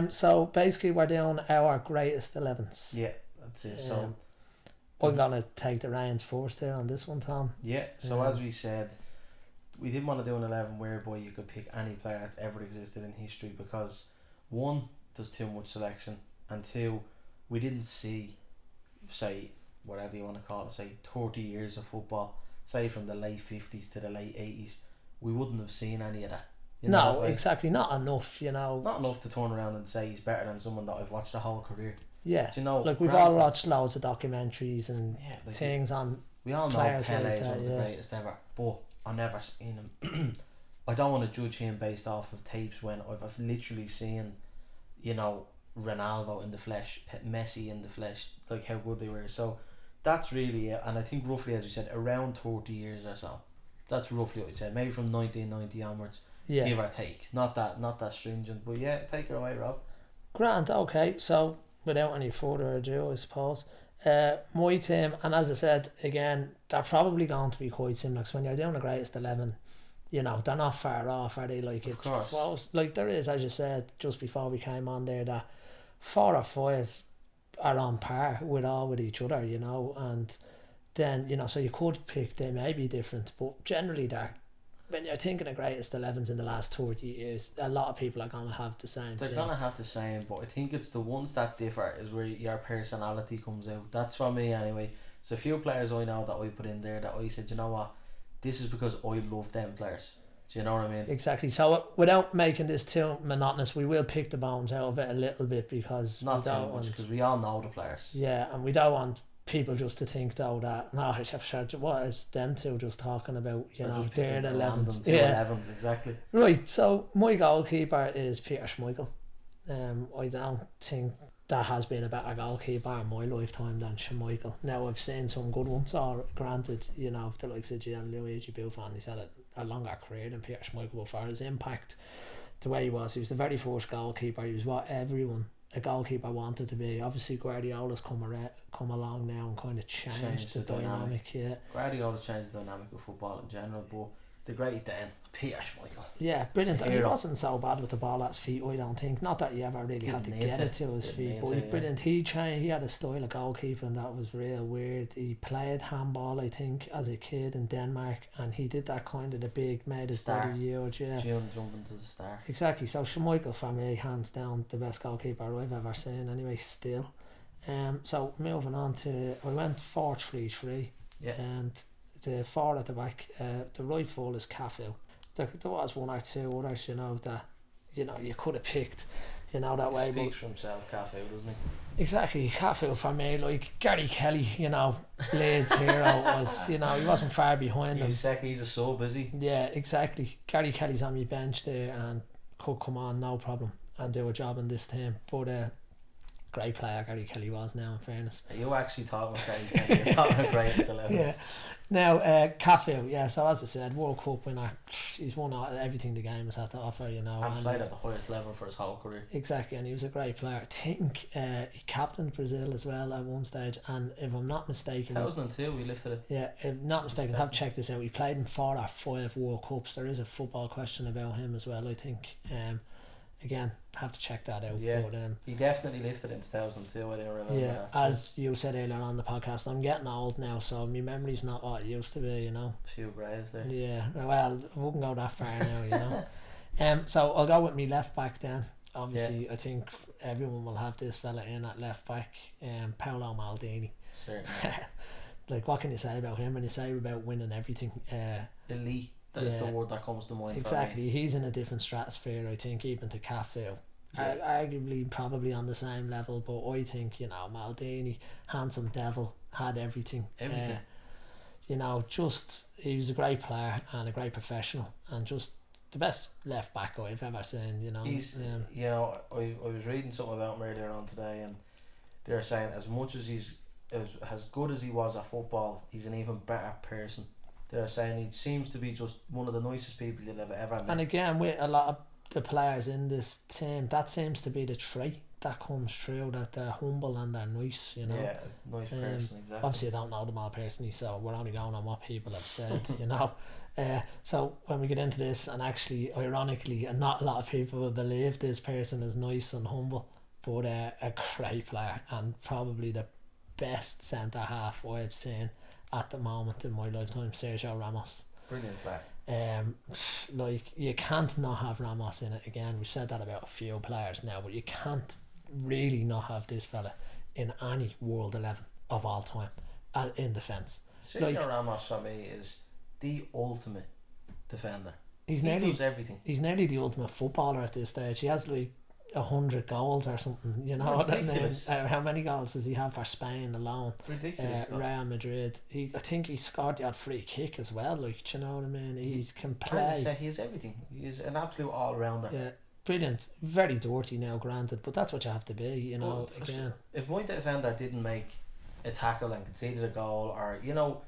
So basically we're doing our greatest 11s. Yeah, that's it. So I'm gonna take the reins first here on this one, Tom. Yeah, so as we said, we didn't want to do an 11 whereby you could pick any player that's ever existed in history, because one, there's too much selection, and two, we didn't see, say, whatever you want to call it, say 30 years of football, say from the late 50s to the late 80s, we wouldn't have seen any of that. You know, no, exactly, not enough, you know. Not enough to turn around and say he's better than someone that I've watched a whole career. Yeah, do you know, like we've all watched loads of documentaries and like things on. We all know players Pele like is that, one of the greatest ever, but I've never seen him. I don't want to judge him based off of tapes when I've literally seen, you know, Ronaldo in the flesh, MESSI in the flesh, like how good they were. So that's really it. And I think roughly, as you said, around 30 years or so. That's roughly what you said. Maybe from 1990 onwards, give or take. Not that stringent, but yeah, take it away, Rob. Grant, okay. So without any further ado, I suppose, my team, and as I said again, they're probably going to be quite similar. Because when you're doing the greatest 11, you know, they're not far off, are they? Like, Of course. well, like there is, as you said just before we came on there, that 4 or 5 are on par with each other, you know, and then, you know, so you could pick, they may be different, but generally they're, when you're thinking of greatest 11s in the last 30 years, a lot of people are going to have the same They're thing. going to have the same, but I think it's the ones that differ is where your personality comes out. That's for me anyway. So a few players I know that I put in there that I said, you know what, this is because I love them players. Do you know what I mean? Exactly. So without making this too monotonous, we will pick the bones out of it a little bit, because Not too much, because we all know the players. Yeah, and we don't want people just to think though that what is them two just talking about, you know, they're the 11s. Yeah, 11s, exactly. Right, so my goalkeeper is Peter Schmeichel. I don't think there has been a better goalkeeper in my lifetime than Schmeichel. Now, I've seen some good ones, or granted, you know, the likes of Gianluigi Buffon, he's had a longer career than Peter Schmeichel, but for his impact, the way he was the very first goalkeeper. He was what a goalkeeper wanted to be. Obviously, Guardiola's come along now and kind of changed the dynamic. Yeah, Guardiola's changed the dynamic of football in general, but the great then, Peter Schmeichel. Yeah, brilliant. And he wasn't so bad with the ball at his feet, I don't think. Not that he ever really had to get it to his feet, but he's brilliant. He had a style of goalkeeping that was real weird. He played handball, I think, as a kid in Denmark, and he did that kind of the big, made his body huge. Yeah, jumping to the star. Exactly. So Schmeichel for me, hands down, the best goalkeeper I've ever seen. Anyway, still. So moving on to, I went 4-3-3. Yeah. And the 4 at the back, the right full is Cafu. There was 1 or 2 others, you know, that, you know, you could have picked, you know, that way. Speaks for himself, Cafu, doesn't he? Exactly, Cafu for me, like Gary Kelly, you know, Leeds hero was, you know, he wasn't far behind him. He's a sub, is he? Yeah, exactly. Gary Kelly's on my bench there and could come on, no problem, and do a job in this team. But great player Gary Kelly was now, in fairness. Are you actually talking about Gary Kelly? You're talking about greatest 11s. Yeah. Now, Cafu, yeah, so as I said, World Cup winner, he's won everything the game has had to offer, you know. And played at the highest level for his whole career. Exactly, and he was a great player. I think he captained Brazil as well at one stage, and if I'm not mistaken... 2002, we lifted it. Yeah, if I'm not mistaken, have checked this out, he played in 4 or 5 World Cups. There is a football question about him as well, I think. Again, have to check that out. Yeah, but, he definitely lifted in 2002. I don't remember. Yeah, that. as you said earlier on the podcast, I'm getting old now, so my memory's not what it used to be, you know. A few greys there. Yeah, well, I wouldn't go that far now, you know. So I'll go with me left back then. Obviously, I think everyone will have this fella in at left back, Paolo Maldini. Certainly. Like, what can you say about him when you say about winning everything? Elite. That is the word that comes to mind. Exactly, he's in a different stratosphere, I think, even to Cafu. Yeah. Arguably, probably on the same level, but I think, you know, Maldini, handsome devil, had everything. Everything. You know, just, he was a great player and a great professional, and just the best left back I've ever seen, you know. He's, you know, I was reading something about him earlier on today, and they're saying as much as he's as good as he was at football, he's an even better person. They're saying he seems to be just one of the nicest people you'll ever met. And again, with a lot of the players in this team, that seems to be the trait that comes through, that they're humble and they're nice, you know. Yeah, nice person, exactly. Obviously, I don't know them all personally, so we're only going on what people have said, you know. So when we get into this, and actually, ironically, and not a lot of people will believe this person is nice and humble, but a great player, and probably the best centre half I've seen at the moment in my lifetime, Sergio Ramos. Brilliant player. Like, you can't not have Ramos in it. Again, we've said that about a few players now, but you can't really not have this fella in any World 11 of all time in defence. Sergio Ramos for me is the ultimate defender. He does everything. He's nearly the ultimate footballer at this stage. He has like 100 goals or something, you know. Ridiculous. How many goals does he have for Spain alone? Ridiculous. Real Madrid. I think he scored the odd free kick as well. Like, do you know what I mean? He can play. He is everything. He is an absolute all rounder. Yeah, brilliant. Very dirty now, granted, but that's what you have to be. You know. Well, again, if my defender didn't make a tackle and conceded a goal, or, you know,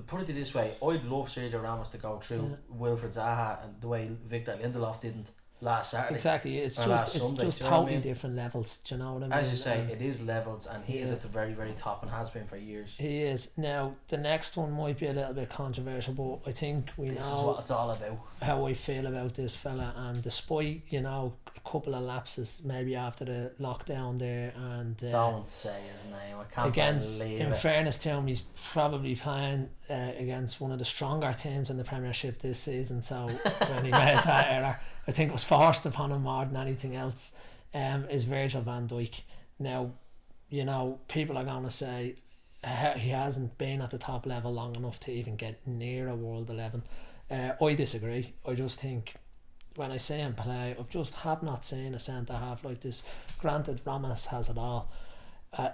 put it this way, I'd love Sergio Ramos to go through Wilfred Zaha and the way Victor Lindelof didn't. last Saturday. Exactly, it's or last just Sunday, do you know what I totally mean? different levels. Do you know what I mean? As you say, it is levels, and he is Yeah. at the very, very top and has been for years. He is. Now the next one might be a little bit controversial, but I think we This is know what it's all about. how I feel about this fella, and despite a couple of lapses maybe after the lockdown there, and Don't say his name. I can't against, believe in it. fairness to him, he's probably playing against one of the stronger teams in the Premiership this season. So when he made that error, I think it was forced upon him more than anything else. Is Virgil van Dijk. Now, people are going to say he hasn't been at the top level long enough to even get near a World 11. I disagree. I just think when I see him play, have not seen a centre half like this. Granted, Ramos has it all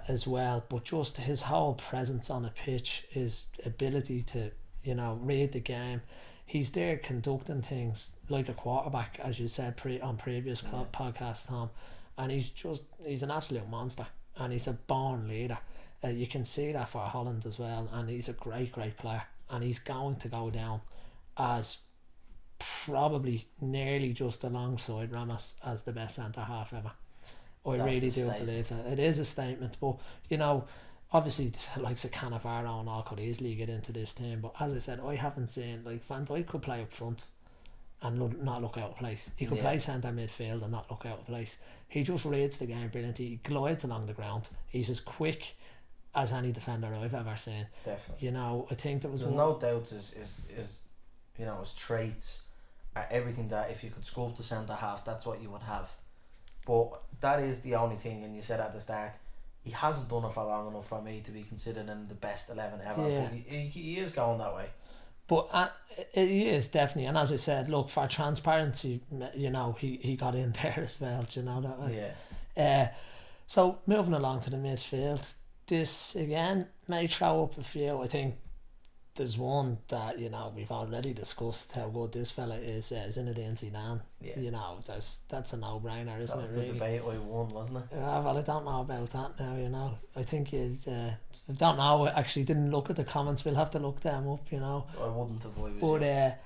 as well, but just his whole presence on a pitch, his ability to read the game, he's there conducting things like a quarterback, as you said on previous podcasts, Tom, and he's an absolute monster, and he's a born leader. You can see that for Holland as well, and he's a great player, and he's going to go down as probably nearly just alongside Ramos as the best centre half ever. I really do believe that. It is a statement, but obviously the likes of Cannavaro and all could easily get into this team, but as I said, I haven't seen, like, Van Dijk could play up front and not look out of place. He could play centre midfield and not look out of place. He just reads the game brilliantly. He glides along the ground. He's as quick as any defender I've ever seen. Definitely. I think there's no doubts his traits are everything that if you could sculpt a centre half, that's what you would have. But that is the only thing, and you said at the start, he hasn't done it for long enough for me to be considered in the best 11 ever. Yeah. But he is going that way. But he is definitely, and as I said, look, for transparency, he got in there as well. Do you know that way? Yeah. So moving along to the midfield, this again may throw up a few. I think there's one that we've already discussed how good this fella is. Zinedine Zidane. Yeah. That's a no-brainer, isn't it? Really? The debate I won, wasn't it? Well, I don't know about that now. I think I don't know. Actually, didn't look at the comments. We'll have to look them up. I wouldn't have. But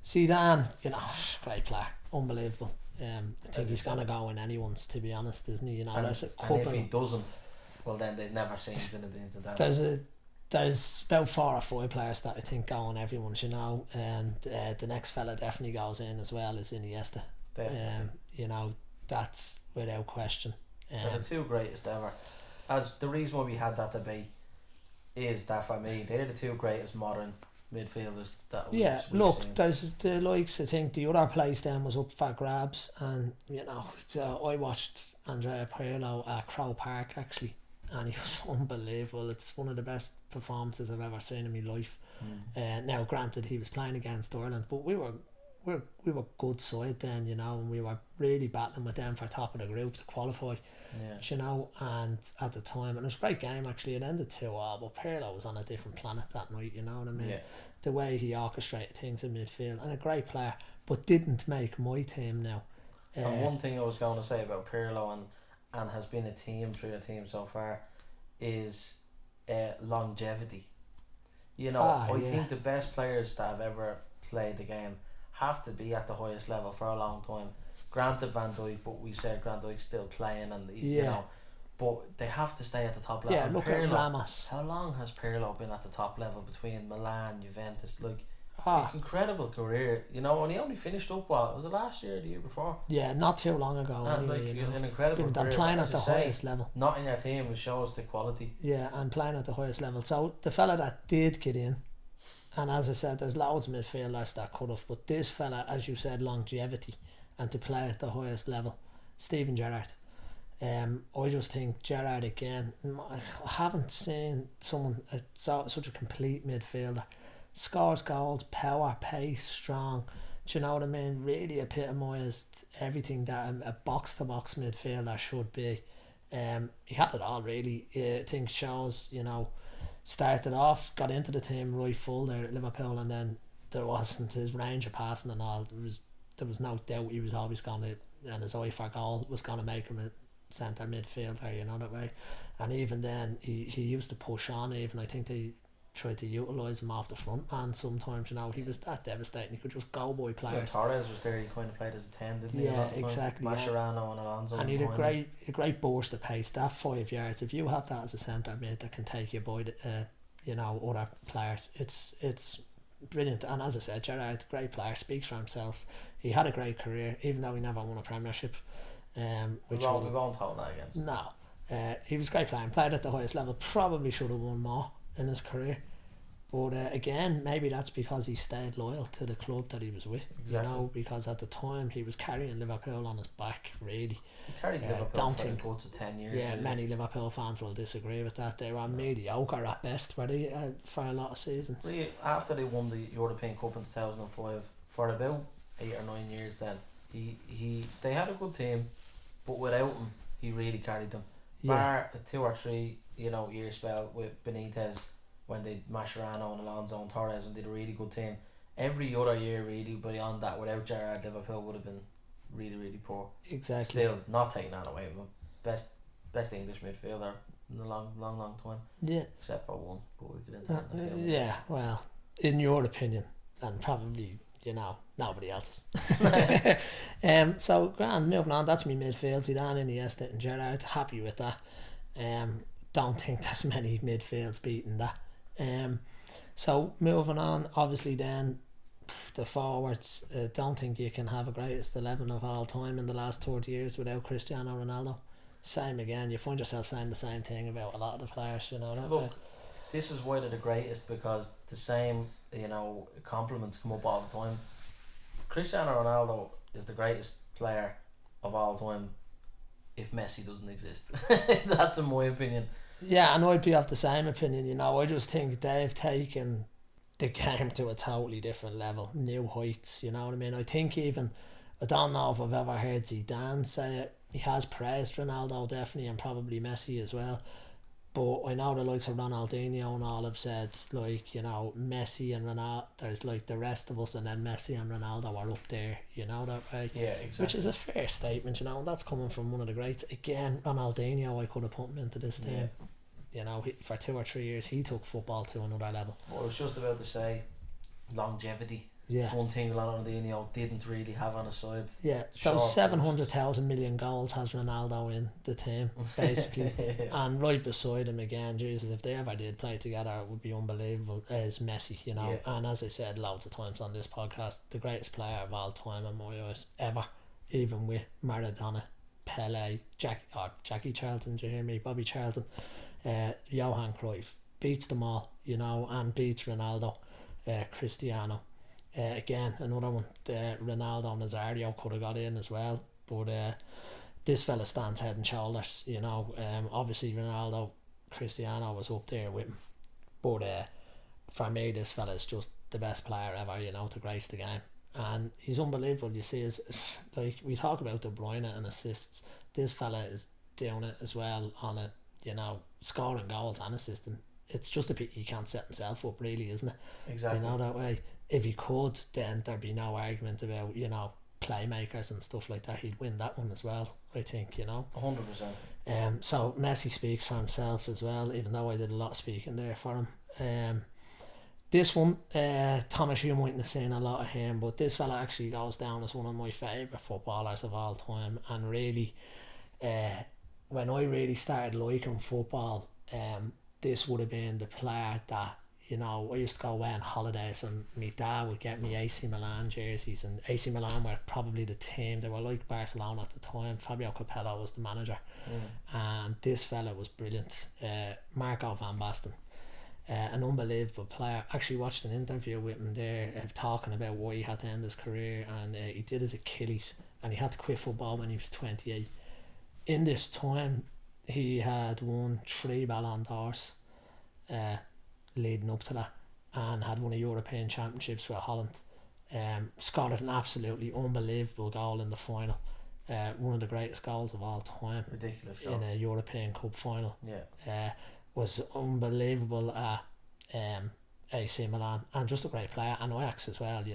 Zidane, great player, unbelievable. I think he's gonna go in anyone's, to be honest, isn't he? There's a couple. And if he doesn't, well, then they've never seen Zinedine Zidane. There's about 4 or 5 players that I think go on everyone's, and the next fella definitely goes in as well as Iniesta. Definitely. That's without question. They're the two greatest ever. As the reason why we had that debate is that for me, they're the two greatest modern midfielders that we've seen. There's the likes. I think the other place then was up for grabs, and I watched Andrea Pirlo at Crow Park actually, and he was unbelievable. It's one of the best performances I've ever seen in my life. Now granted, he was playing against Ireland, but we were good side then, and we were really battling with them for top of the group to qualify. And at the time, and it was a great game actually. It ended 2-2, but Pirlo was on a different planet that night. You know what I mean? The way he orchestrated things in midfield, and a great player, but didn't make my team now. And one thing I was going to say about Pirlo and has been a through the team so far is longevity. I think the best players that have ever played the game have to be at the highest level for a long time. Granted, Van Dijk, but we said Van Dijk's still playing, and he's, but they have to stay at the top level. Yeah, look at Ramos. How long has Pirlo been at the top level between Milan, Juventus? Incredible career, and he only finished up was it last year or the year before? Yeah, not too long ago. And anyway, an incredible career. Playing at the highest level. Not in your team, it shows the quality. Yeah, and playing at the highest level. So the fella that did get in, and as I said, there's loads of midfielders that could have, but this fella, as you said, longevity and to play at the highest level, Steven Gerrard. I just think Gerrard again. I haven't seen someone such a complete midfielder. Scores goals, power, pace, strong. Do you know what I mean? Really epitomised everything that a box to box midfielder should be. He had it all really. I think shows, started off, got into the team right full there at Liverpool, and then there wasn't his range of passing and all. There was no doubt he was always going to, and his eye for goal was going to make him a centre midfielder, that way. And even then, he used to push on. Even I think they tried to utilise him off the front man sometimes. You know, he was that devastating. He could just go by Yeah, players. Torres was there. He kind of played as a 10, didn't he? Yeah, a lot of the time? exactly, yeah. Mascherano and Alonso. And he had behind a great burst of pace. That 5 yards, if you have that as a centre mid that can take you by the, you know, other players, it's brilliant. And as I said, Gerrard, great player, speaks for himself. He had a great career, even though he never won a Premiership. we won't hold that against him. No. He was a great player and played at the highest level. Probably should have won more in his career. But again, maybe that's because he stayed loyal to the club that he was with. Exactly. You know, because at the time he was carrying Liverpool on his back, really. He carried Liverpool don't for think- the guts of 10 years. Yeah, really. many Liverpool fans will disagree with that. They were mediocre at best, were they, for a lot of seasons. Really, after they won the European Cup in 2005, for about 8 or 9 years then, they had a good team, but without him, he really carried them. Yeah, Bar a 2 or 3, year spell with Benitez, when they Mascherano and Alonso and Torres and did a really good team. Every other year, really, beyond that, without Gerrard, Liverpool would have been really, really poor. exactly. Still, not taking that away from him. Best English midfielder in a long time, Yeah, except for one. But we get into that in a few minutes. yeah. Well, in your opinion, and probably nobody else's. So grand. Moving on. That's me midfield. Zidane, Iniesta, and Gerrard. Happy with that. Don't think there's many midfields beating that. So moving on. Obviously, then the forwards. Don't think you can have a greatest 11 of all time in the last 30 years without Cristiano Ronaldo. Same again. You find yourself saying the same thing about a lot of the players. You know that. Look, this is why they're the greatest, because the same, compliments come up all the time. Cristiano Ronaldo is the greatest player of all time if Messi doesn't exist. That's in my opinion. Yeah, and I'd be of the same opinion. You know, I just think they've taken the game to a totally different level, new heights. You know what I mean? I think even, I don't know if I've ever heard Zidane say it. He has praised Ronaldo definitely, and probably Messi as well. But I know the likes of Ronaldinho and all have said, like, Messi and Ronaldo, there's like the rest of us, and then Messi and Ronaldo are up there, that way. Yeah, exactly. Which is a fair statement, and that's coming from one of the greats. Again, Ronaldinho, I could have put him into this team. For 2 or 3 years, he took football to another level. Well, I was just about to say, longevity. Yeah. It's one thing Ronaldinho didn't really have on his side. Yeah, so Short 700,000 million goals has Ronaldo in the team, basically. And right beside him again, Jesus, if they ever did play together, it would be unbelievable, is Messi, Yeah. And as I said loads of times on this podcast, the greatest player of all time in my eyes, ever, even with Maradona, Pele, Jackie Charlton, do you hear me? Bobby Charlton, Johan Cruyff, beats them all, and beats Ronaldo, Cristiano. Again, another one, Ronaldo and Nazario could have got in as well, but this fella stands head and shoulders. Obviously Ronaldo, Cristiano was up there with him, but for me, this fella is just the best player ever, to grace the game, and he's unbelievable. You see, like we talk about De Bruyne and assists, this fella is doing it as well on it, scoring goals and assisting. It's just a pity he can't set himself up, really, isn't it? Exactly. That way. If he could, then there'd be no argument about, playmakers and stuff like that. He'd win that one as well, I think, 100%. So Messi speaks for himself as well, even though I did a lot of speaking there for him. This one, Thomas, you mightn't have seen a lot of him, but this fella actually goes down as one of my favourite footballers of all time. And really, when I really started liking football, this would have been the player that, I used to go away on holidays and my dad would get me AC Milan jerseys, and AC Milan were probably the team. They were like Barcelona at the time. Fabio Capello was the manager, and this fella was brilliant. Marco van Basten, an unbelievable player. Actually watched an interview with him there talking about why he had to end his career, and he did his Achilles and he had to quit football when he was 28. In this time he had won 3 Ballon d'Ors leading up to that, and had won a European Championships with Holland. Scored an absolutely unbelievable goal in the final, one of the greatest goals of all time. Ridiculous goal. In a European Cup final. Yeah. Was unbelievable at AC Milan, and just a great player, and Ajax as well.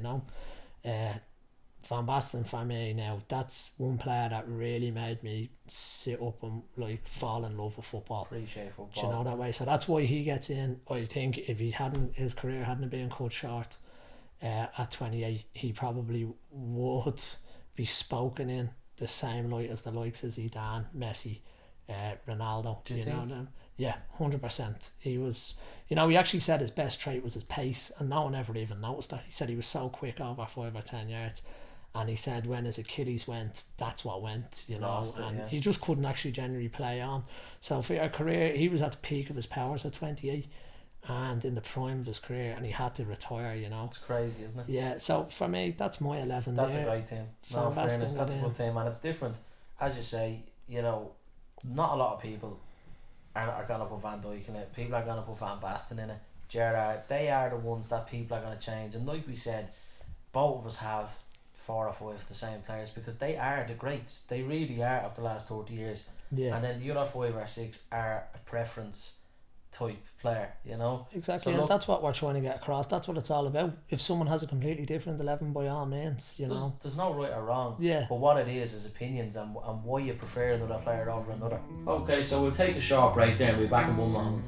Van Basten for me now, that's one player that really made me sit up and like fall in love with football. Appreciate football. Do you know that way? So that's why he gets in. I think if his career hadn't been cut short at 28, he probably would be spoken in the same light as the likes of Zidane, Messi, Ronaldo. Do you think? Know, yeah, 100%. He was, he actually said his best trait was his pace, and no one ever even noticed that. He said he was so quick over 5 or 10 yards. And he said when his Achilles went, that's what went, he just couldn't actually generally play on. So for your career, he was at the peak of his powers at 28 and in the prime of his career, and he had to retire, It's crazy, isn't it? Yeah, so for me, that's my 11 That's there. a great team. No, fairness, that's a good team, and it's different. As you say, not a lot of people are going to put Van Dijk in it. People are going to put Van Basten in it. Gerrard, they are the ones that people are going to change. And like we said, both of us have 4 or 5 of the same players because they are the greats. They really are of the last 30 years. Yeah. And then the other 5 or 6 are a preference type player, Exactly, so and that's what we're trying to get across. That's what it's all about. If someone has a completely different 11, by all means, there's no right or wrong. Yeah. But what it is opinions and why you prefer another player over another. Okay, so we'll take a short break there and we'll be back in one moment.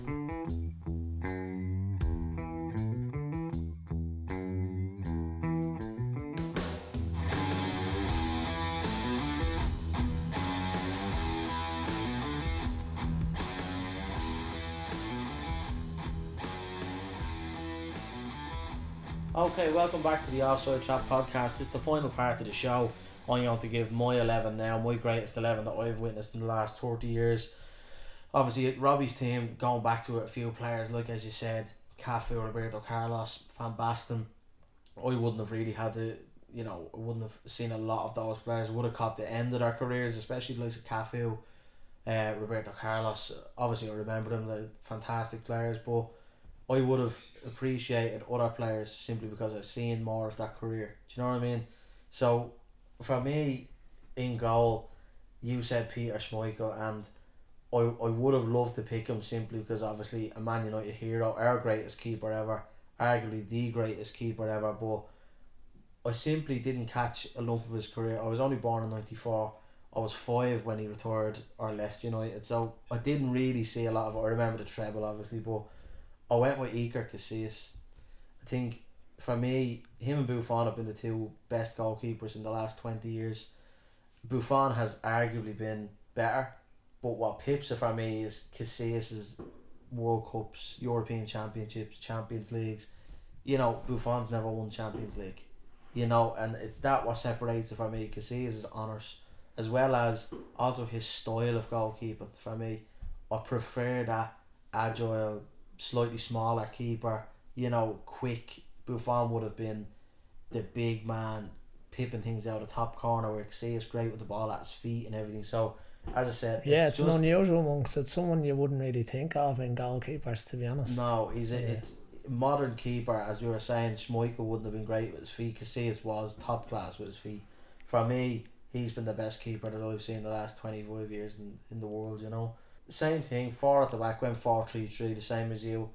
Okay, welcome back to the Offside Trap podcast. This is the final part of the show. I'm going to give my 11 now, my greatest 11 that I've witnessed in the last 30 years. Obviously, Robbie's team, going back to it, a few players, like as you said, Cafu, Roberto Carlos, Van Basten. I wouldn't have really had the, I wouldn't have seen a lot of those players. Would have caught the end of their careers, especially the likes of Cafu, Roberto Carlos. Obviously, I remember them, they're fantastic players, but I would have appreciated other players simply because I've seen more of that career. Do you know what I mean? So, for me, in goal, you said Peter Schmeichel, and I would have loved to pick him simply because obviously a Man United hero, our greatest keeper ever, arguably the greatest keeper ever, but I simply didn't catch enough of his career. I was only born in 94. I was 5 when he retired or left United, so I didn't really see a lot of it. I remember the treble, obviously, but I went with Iker Casillas. I think for me, him and Buffon have been the 2 best goalkeepers in the last 20 years. Buffon has arguably been better, but what pips it for me is Casillas' World Cups, European Championships, Champions Leagues. Buffon's never won Champions League. And it's that what separates it for me. Casillas' honours, as well as also his style of goalkeeping. For me, I prefer that agile, slightly smaller keeper, quick. Buffon would have been the big man pipping things out of top corner, where Casillas great with the ball at his feet and everything. So as I said, it's an unusual one, so it's someone you wouldn't really think of in goalkeepers, to be honest. No, it's modern keeper, as you were saying. Schmeichel wouldn't have been great with his feet. Casillas was top class with his feet. For me, he's been the best keeper that I've seen in the last 25 years in the world. Same thing, 4 at the back, went 4-3-3, the same as you.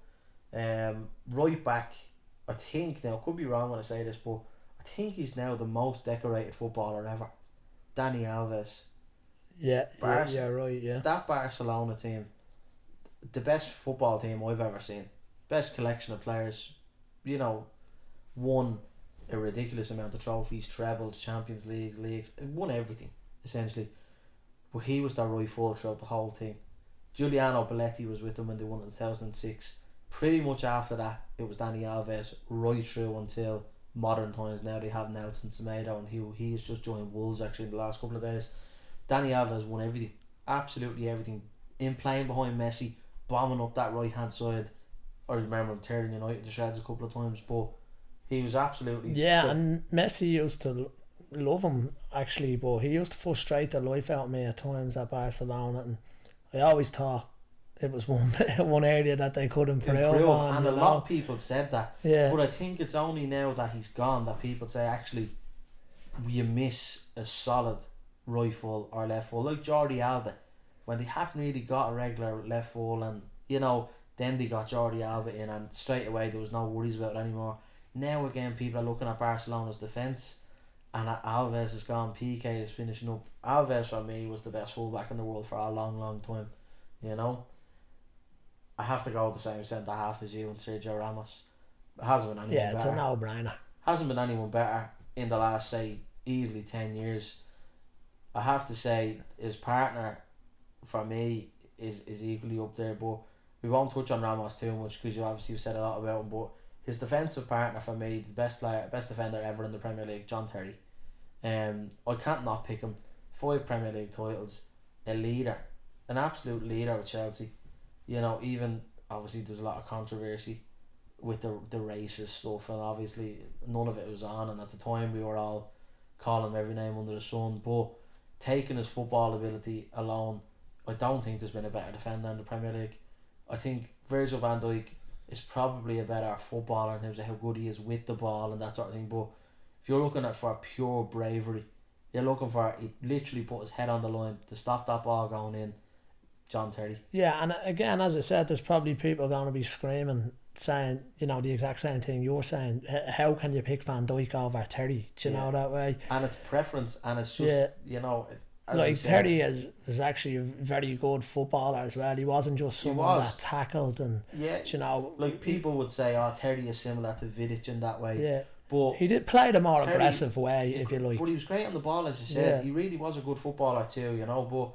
Right back, I think, now I could be wrong when I say this, but I think he's now the most decorated footballer ever. Dani Alves. Yeah, right, yeah. That Barcelona team, the best football team I've ever seen. Best collection of players, won a ridiculous amount of trophies, trebles, Champions Leagues, won everything, essentially. But he was their right full throughout the whole thing. Giuliano Belletti was with them when they won in 2006. Pretty much after that, it was Dani Alves right through until modern times. Now they have Nelson Semedo, and he's just joined Wolves actually in the last couple of days. Dani Alves won everything, absolutely everything, in playing behind Messi, bombing up that right hand side. I remember him tearing United to shreds a couple of times, but he was absolutely and Messi used to love him actually, but he used to frustrate the life out of me at times at Barcelona, and I always thought it was one area that they could improve on, and a lot of people said that. Yeah. But I think it's only now that he's gone that people say actually you miss a solid right full or left full, like Jordi Alba, when they hadn't really got a regular left full, and then they got Jordi Alba in, and straight away there was no worries about it anymore. Now again, people are looking at Barcelona's defence, and Alves is gone. PK is finishing up. Alves for me was the best fullback in the world for a long time. You know, I have to go with the same centre half as you and Sergio Ramos. It hasn't been anyone better. It's a no-brainer. Hasn't been anyone better in the last, say, easily 10 years. I have to say his partner for me is equally up there, but we won't touch on Ramos too much because you obviously said a lot about him, but his defensive partner for me, the best defender ever in the Premier League, John Terry. I can't not pick him. 5 Premier League titles, a leader, an absolute leader with Chelsea. You know, even obviously there's a lot of controversy with the racist stuff, and obviously none of it was on, and at the time we were all calling him every name under the sun, but taking his football ability alone, I don't think there's been a better defender in the Premier League. I think Virgil van Dijk is probably a better footballer in terms of how good he is with the ball and that sort of thing, but if you're looking at for pure bravery, you're looking for, he literally put his head on the line to stop that ball going in, John Terry. Yeah, and again, as I said, there's probably people going to be screaming, saying, you know, the exact same thing you're saying. How can you pick Van Dijk over Terry? Do you know that way? And it's preference, and it's just, you know, it's, like Terry is actually a very good footballer as well. He wasn't just someone that tackled and, you know, like people would say, oh, Terry is similar to Vidic in that way. Yeah. But he did play the more aggressive way, if you like. But he was great on the ball, as you said. He really was a good footballer too, you know. But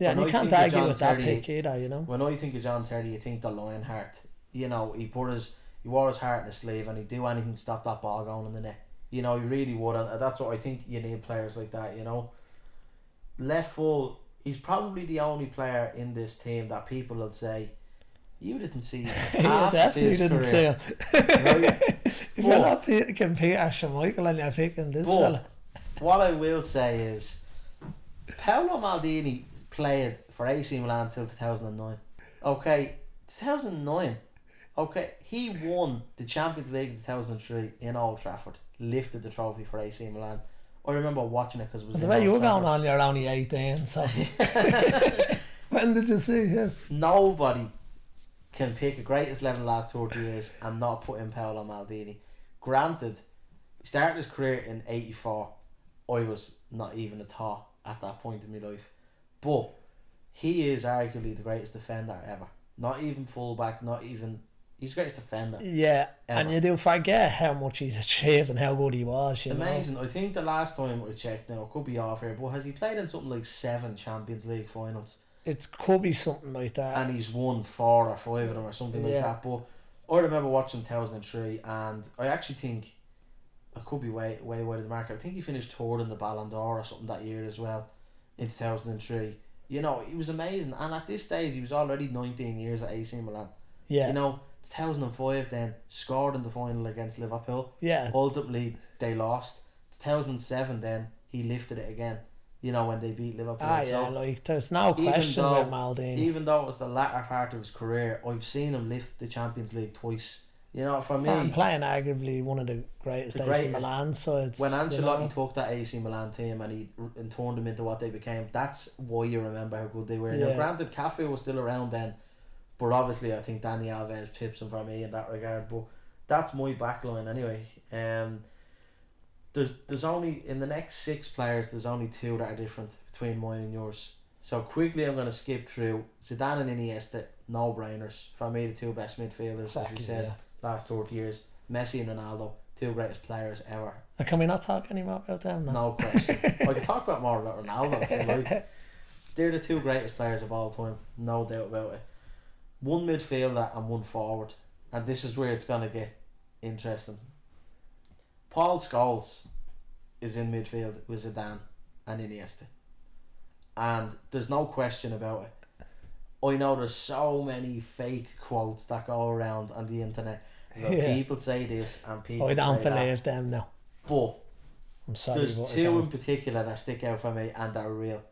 yeah, and you can't argue with that pick either, you know. When I think of John Terry, you think the lion heart. You know, he wore his heart in his sleeve, and he'd do anything to stop that ball going in the net. You know, he really would, and that's what I think you need, players like that. You know, left full, he's probably the only player in this team that people will say, you didn't see half of his career. See him. Right? If you're not picking Peter Schmeichel and you're picking this fella. What I will say is, Paolo Maldini played for AC Milan till 2009. Okay, 2009. Okay, he won the Champions League in 2003 in Old Trafford. Lifted the trophy for AC Milan. I remember watching it because it was. The way you were going on, you're only 18. So when did you see him? Nobody can pick a greatest 11 last 30 years and not put in Paolo Maldini. Granted, he started his career in 84. I was not even a thought at that point in my life, but he is arguably the greatest defender ever. Not even fullback, not even. He's the greatest defender. Yeah, ever. And you do forget how much he's achieved and how good he was. Amazing. I think the last time I checked, now it could be off here, but has he played in something like 7 Champions League finals? It could be something like that. And he's won 4 or 5 of them or something like that. But I remember watching 2003, and I actually think I could be way wide of the mark. I think he finished 3rd in the Ballon d'Or or something that year as well in 2003. You know, he was amazing, and at this stage he was already 19 years at AC Milan. Yeah. You know, 2005 then scored in the final against Liverpool. Yeah. Ultimately they lost. 2007 then he lifted it again. You know, when they beat Liverpool. Like there's no question about Maldini. Even though it was the latter part of his career, I've seen him lift the Champions League twice. You know, for me, and playing arguably one of the greatest AC Milan sides. When Ancelotti took that AC Milan team and turned them into what they became, that's why you remember how good they were. Now, granted, Cafe was still around then, but obviously I think Dani Alves pips him for me in that regard. But that's my backline anyway. There's only, in the next 6 players, there's only 2 that are different between mine and yours. So quickly I'm going to skip through. Zidane and Iniesta, no brainers. For me, the 2 best midfielders, as we said, last 30 years. Messi and Ronaldo, 2 greatest players ever. And can we not talk anymore about them? No question. I can talk about more about Ronaldo if you like. They're the 2 greatest players of all time, no doubt about it. 1 midfielder and 1 forward, and this is where it's going to get interesting. Paul Scholes is in midfield with Zidane and Iniesta, and there's no question about it. I know there's so many fake quotes that go around on the internet. People say this and people say that. I don't believe them now. But I'm sorry, there's 2 in particular that stick out for me and they're real.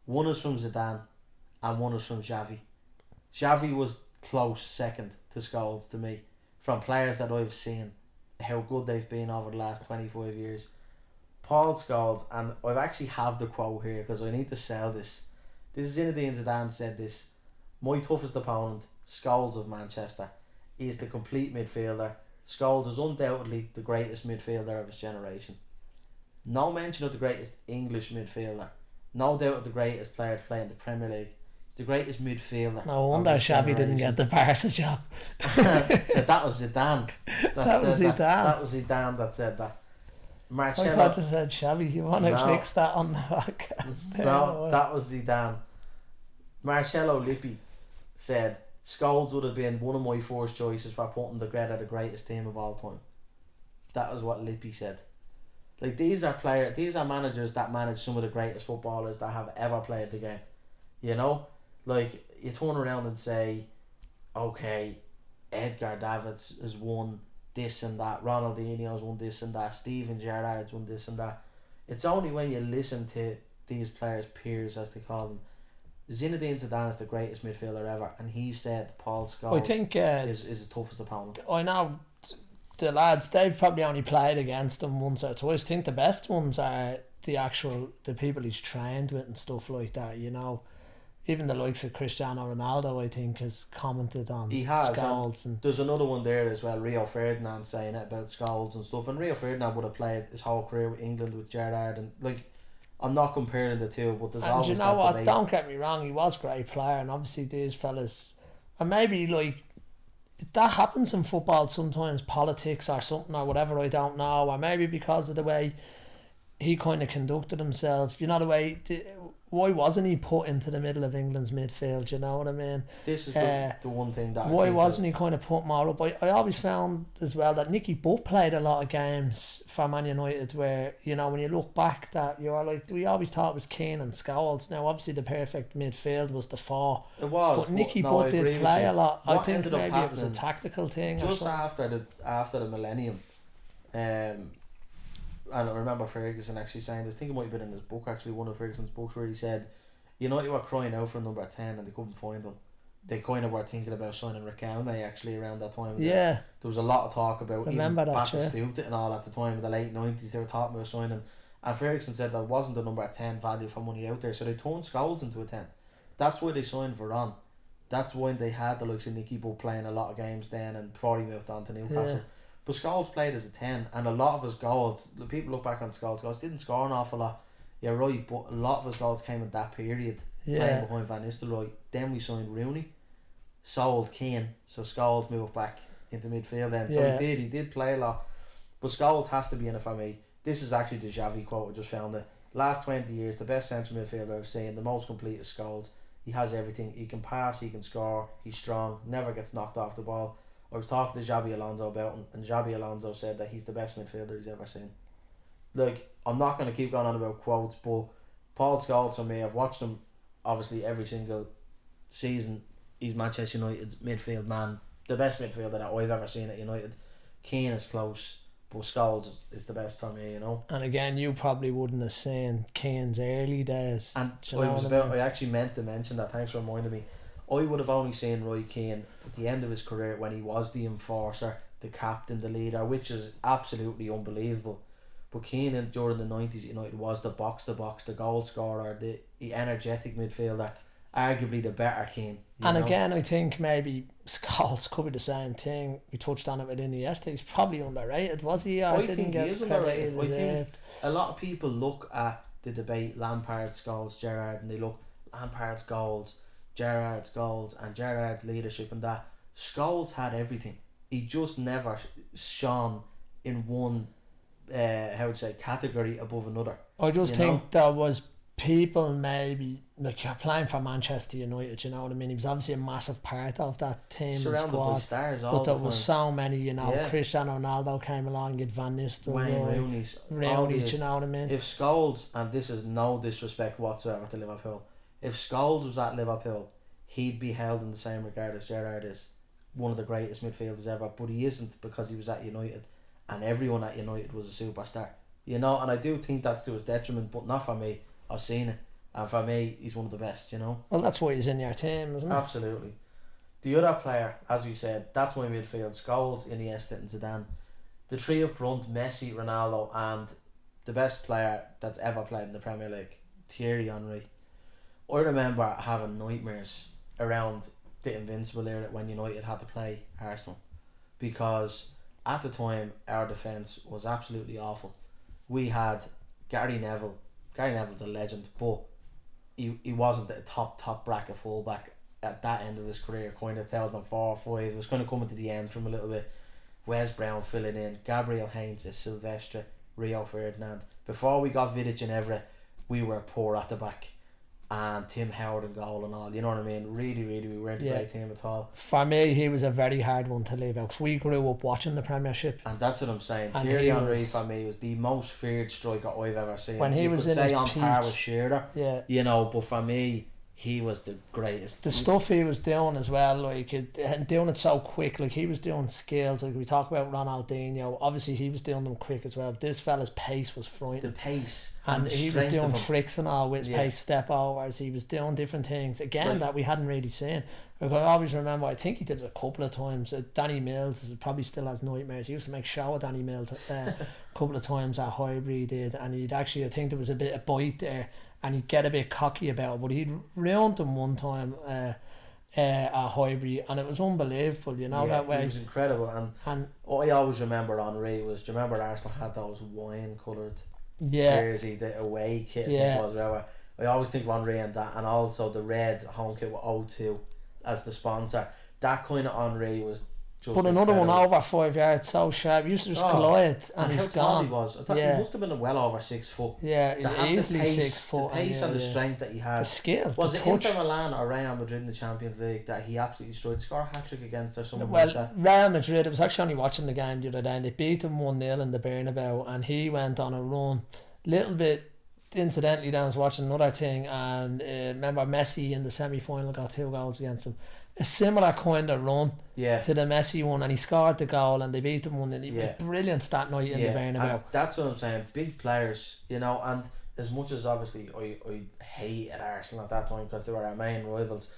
One is from Zidane and one is from Xavi. Xavi was close second to Scholes to me, from players that I've seen how good they've been over the last 25 years. Paul Scholes, and I actually have the quote here because I need to sell this. This is Zinedine Zidane said this: "My toughest opponent, Scholes of Manchester, is the complete midfielder. Scholes is undoubtedly the greatest midfielder of his generation." No mention of the greatest English midfielder. No doubt of the greatest player to play in the Premier League. He's the greatest midfielder. No wonder of his Xavi didn't generation. get the Barca job. That was Zidane. That was said Zidane. That was Zidane that said that. I Marcelo. thought you said Xavi. You want to No. fix that on the podcast? there, No, that was Zidane. Marcello Lippi said Scholes would have been one of my first choices for putting together the greatest team of all time. That was what Lippi said. Like, these are managers that manage some of the greatest footballers that have ever played the game. You know, like, you turn around and say, okay, Edgar Davids has won this and that, Ronaldinho has won this and that, Steven Gerrard's won this and that. It's only when you listen to these players' peers, as they call them. Zinedine Zidane is the greatest midfielder ever, and he said Paul Scholes I think is his toughest opponent. I know the lads, they've probably only played against them once or twice. I think the best ones are the people he's trained with and stuff like that, you know. Even the likes of Cristiano Ronaldo, I think, has commented on Scholes. And there's another one there as well, Rio Ferdinand, saying it about Scholes and stuff. And Rio Ferdinand would have played his whole career with England with Gerrard, and like, I'm not comparing the two, but there's always you know that what? debate. Don't get me wrong, he was a great player, and obviously these fellas, and maybe like that happens in football sometimes, politics or something or whatever, I don't know, or maybe because of the way he kind of conducted himself, you know, the way. Why wasn't he put into the middle of England's midfield? You know what I mean? This is the one thing that. Why wasn't he kind of put more up? I always found as well that Nicky Butt played a lot of games for Man United where, you know, when you look back, that you are like, we always thought it was Kane and Scholes. Now, obviously, the perfect midfield was the four. It was. But Nicky Butt did play a lot. I think maybe it was a tactical thing. Just after the millennium, and I remember Ferguson actually saying this. I think it might have been in his book, actually, one of Ferguson's books, where he said, United were crying out for number 10 and they couldn't find them. They kind of were thinking about signing Riquelme actually around that time. Yeah. There was a lot of talk about Remember even that, Batistuta and all at the time in the late 90s. They were talking about signing. And Ferguson said there wasn't a number 10 value for money out there. So they turned Scholes into a 10. That's why they signed Varane. That's when they had the likes of Nicky Butt playing a lot of games then, and before he moved on to Newcastle. Yeah. But Scholes played as a 10, and a lot of his goals, people look back on Scholes didn't score an awful lot. You're right, but a lot of his goals came in that period, playing behind Van Nistelrooy. Then we signed Rooney, sold Kane, so Scholes moved back into midfield then. So he did play a lot. But Scholes has to be in it for me. This is actually the Xavi quote, I just found it. Last 20 years, the best central midfielder I've seen, the most complete is Scholes. He has everything. He can pass, he can score, he's strong, never gets knocked off the ball. I was talking to Xabi Alonso about him, and Xabi Alonso said that he's the best midfielder he's ever seen. Like, I'm not going to keep going on about quotes, but Paul Scholes, for me, I've watched him obviously every single season. He's Manchester United's midfield man, the best midfielder that I've ever seen at United. Kane is close, but Scholes is the best for me, you know. And again, you probably wouldn't have seen Kane's early days. And I actually meant to mention that, thanks for reminding me. I would have only seen Roy Keane at the end of his career when he was the enforcer, the captain, the leader, which is absolutely unbelievable. But Keane during the 90s at United was the box, the goal scorer, the energetic midfielder, arguably the better Keane. And again, I think maybe Scholes could be the same thing. We touched on it with Iniesta. He's probably underrated, was he? I think he is underrated. I think a lot of people look at the debate Lampard, Scholes, Gerrard, and they look Lampard's goals, Gerrard's goals, and Gerrard's leadership, and that. Scholes had everything. He just never shone in one category above another. I just think there was people maybe, like, you're playing for Manchester United, you know what I mean? He was obviously a massive part of that team surrounded squad, by stars all but there the was so many, you know. Cristiano Ronaldo came along, you'd Van Nistelrooy, Rooney, you know what I mean? If Scholes, and this is no disrespect whatsoever to Liverpool, if Scholes was at Liverpool, he'd be held in the same regard as Gerrard is. One of the greatest midfielders ever, but he isn't because he was at United, and everyone at United was a superstar, you know. And I do think that's to his detriment, but not for me. I've seen it, and for me, he's one of the best, you know. Well, that's why he's in your team, isn't it? Absolutely. The other player, as we said, that's my midfield: Scholes, Iniesta, and Zidane. The three up front: Messi, Ronaldo, and the best player that's ever played in the Premier League, Thierry Henry. I remember having nightmares around the Invincible era when United had to play Arsenal, because at the time our defence was absolutely awful. We had Gary Neville's a legend, but he wasn't a top bracket fullback at that end of his career. Kind of 2004, 5. It was kind of coming to the end from a little bit. Wes Brown filling in, Gabriel Heinze, Silvestre, Rio Ferdinand. Before we got Vidic and Everett, we were poor at the back. And Tim Howard and goal and all, you know what I mean? Really, we weren't a great team at all. For me, he was a very hard one to leave out, because we grew up watching the Premiership. And that's what I'm saying. Thierry Henry for me was the most feared striker I've ever seen. When he was in his on peak, par with Shearer, you know, but for me, he was the greatest. The stuff he was doing as well, like and doing it so quick, like he was doing skills. Like we talk about Ronaldinho, obviously he was doing them quick as well. This fella's pace was frightening. The pace, and he was doing tricks and all with his pace, step overs. He was doing different things again that we hadn't really seen. Like I always remember, I think he did it a couple of times. Danny Mills probably still has nightmares. He used to make show of Danny Mills a couple of times at Highbury, he did, and he'd actually, I think there was a bit of bite there. And he'd get a bit cocky about it, but he'd round him one time at Highbury, and it was unbelievable, you know, that way. He was incredible, and what I always remember Henry was, do you remember Arsenal had those wine coloured jersey, the away kit, I think it was, whatever. I always think of Henry and that, and also the red home kit with O2 as the sponsor. That kind of Henry was just another one over 5 yards, so sharp. You used to just glide and he's gone. He was. I thought he must have been well over 6 foot. Yeah, easily 6 foot. The pace and the strength that he had. The skill. Was it Inter Milan or Real Madrid in the Champions League that he absolutely destroyed? Score a hat trick against or something like that? Real Madrid, I was actually only watching the game the other day, and they beat him 1-0 in the Bernabeu, and he went on a run. Little bit incidentally, then I was watching another thing, and remember Messi in the semi-final got 2 goals against him. A similar kind of run to the Messi one, and he scored the goal and they beat him 1, and he was brilliant that night in the Bernabeu. That's what I'm saying, big players, you know, and as much as obviously I hated Arsenal at that time because they were our main rivals,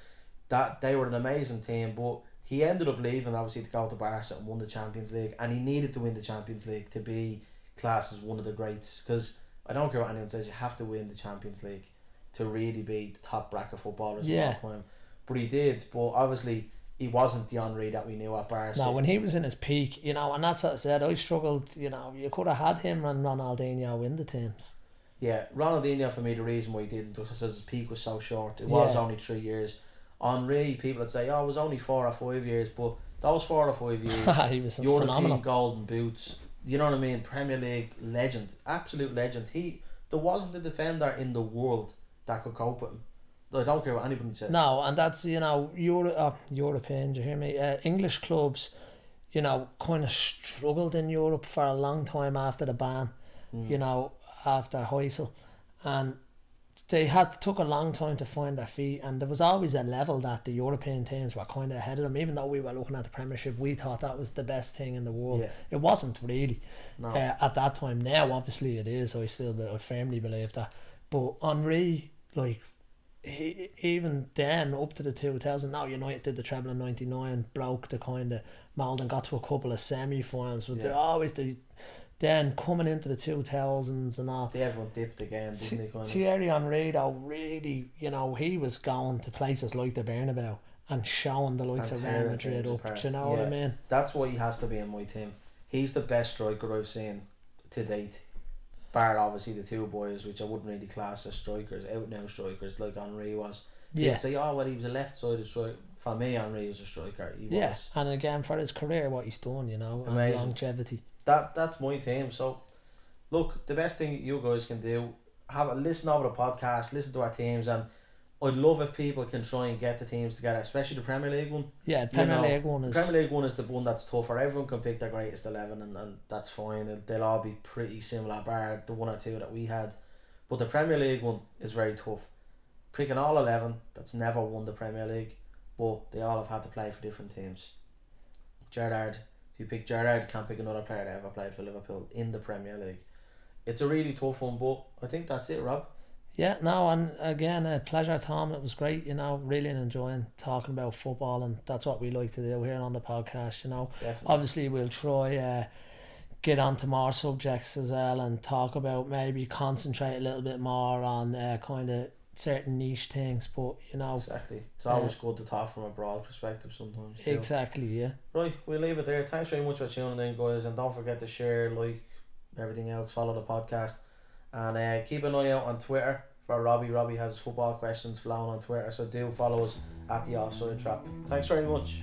that they were an amazing team, but he ended up leaving obviously to go to Barca and won the Champions League, and he needed to win the Champions League to be classed as one of the greats, because I don't care what anyone says, you have to win the Champions League to really be the top bracket footballers of all time. But he did, but obviously he wasn't the Henry that we knew at Barca. No, when he was in his peak, you know, and that's what I said, I struggled, you know, you could have had him and Ronaldinho in the teams. Yeah, Ronaldinho for me, the reason why he didn't, because his peak was so short. It was only 3 years. Henry, people would say, oh, it was only 4 or 5 years, but those 4 or 5 years, he was European phenomenal. golden boots, you know what I mean, Premier League legend, absolute legend. There wasn't a defender in the world that could cope with him. I don't care what anybody says. No, and that's, you know, European, do you hear me? English clubs, you know, kind of struggled in Europe for a long time after the ban, you know, after Heysel, and they took a long time to find their feet, and there was always a level that the European teams were kind of ahead of them. Even though we were looking at the Premiership, we thought that was the best thing in the world. It wasn't really at that time. Now obviously it is. I firmly believe that, but Henry, like, he, even then up to the 2000, now United did the treble in 99, broke the kind of mould and got to a couple of semi-finals, but they're always then coming into the 2000s and all, everyone dipped again, didn't they? Thierry Henry though, really, you know, he was going to places like the Bernabeu and showing the likes of Real Madrid up, do you know what I mean? That's why he has to be in my team. He's the best striker I've seen to date, bar obviously the 2 boys, which I wouldn't really class as strikers, out and out strikers like Henry was. You'd say, oh well, he was a left-sided striker. For me, Henry was a striker. He was. And again, for his career, what he's done, you know, amazing. And longevity. That's my team. So look, the best thing you guys can do, have a listen over the podcast, listen to our teams, and I'd love if people can try and get the teams together, especially the Premier League one. Yeah, Premier League one is the one that's tougher. Everyone can pick their greatest 11, and that's fine. They'll all be pretty similar, bar the 1 or 2 that we had. But the Premier League one is very tough. Picking all 11 that's never won the Premier League, but they all have had to play for different teams. Gerrard, if you pick Gerrard, you can't pick another player that ever played for Liverpool in the Premier League. It's a really tough one, but I think that's it, Rob. Yeah, no, and again, a pleasure, Tom. It was great, you know, really enjoying talking about football, and that's what we like to do here on the podcast, you know. Definitely. Obviously, we'll try get onto more subjects as well and talk about, maybe concentrate a little bit more on kind of certain niche things, but you know, exactly, it's always good to talk from a broad perspective sometimes too. Exactly, yeah. Right, we'll leave it there. Thanks very much for tuning in, guys, and don't forget to share, like, everything else, follow the podcast, And keep an eye out on Twitter for Robbie. Robbie has football questions flowing on Twitter, so do follow us at the Offside Trap. Thanks very much.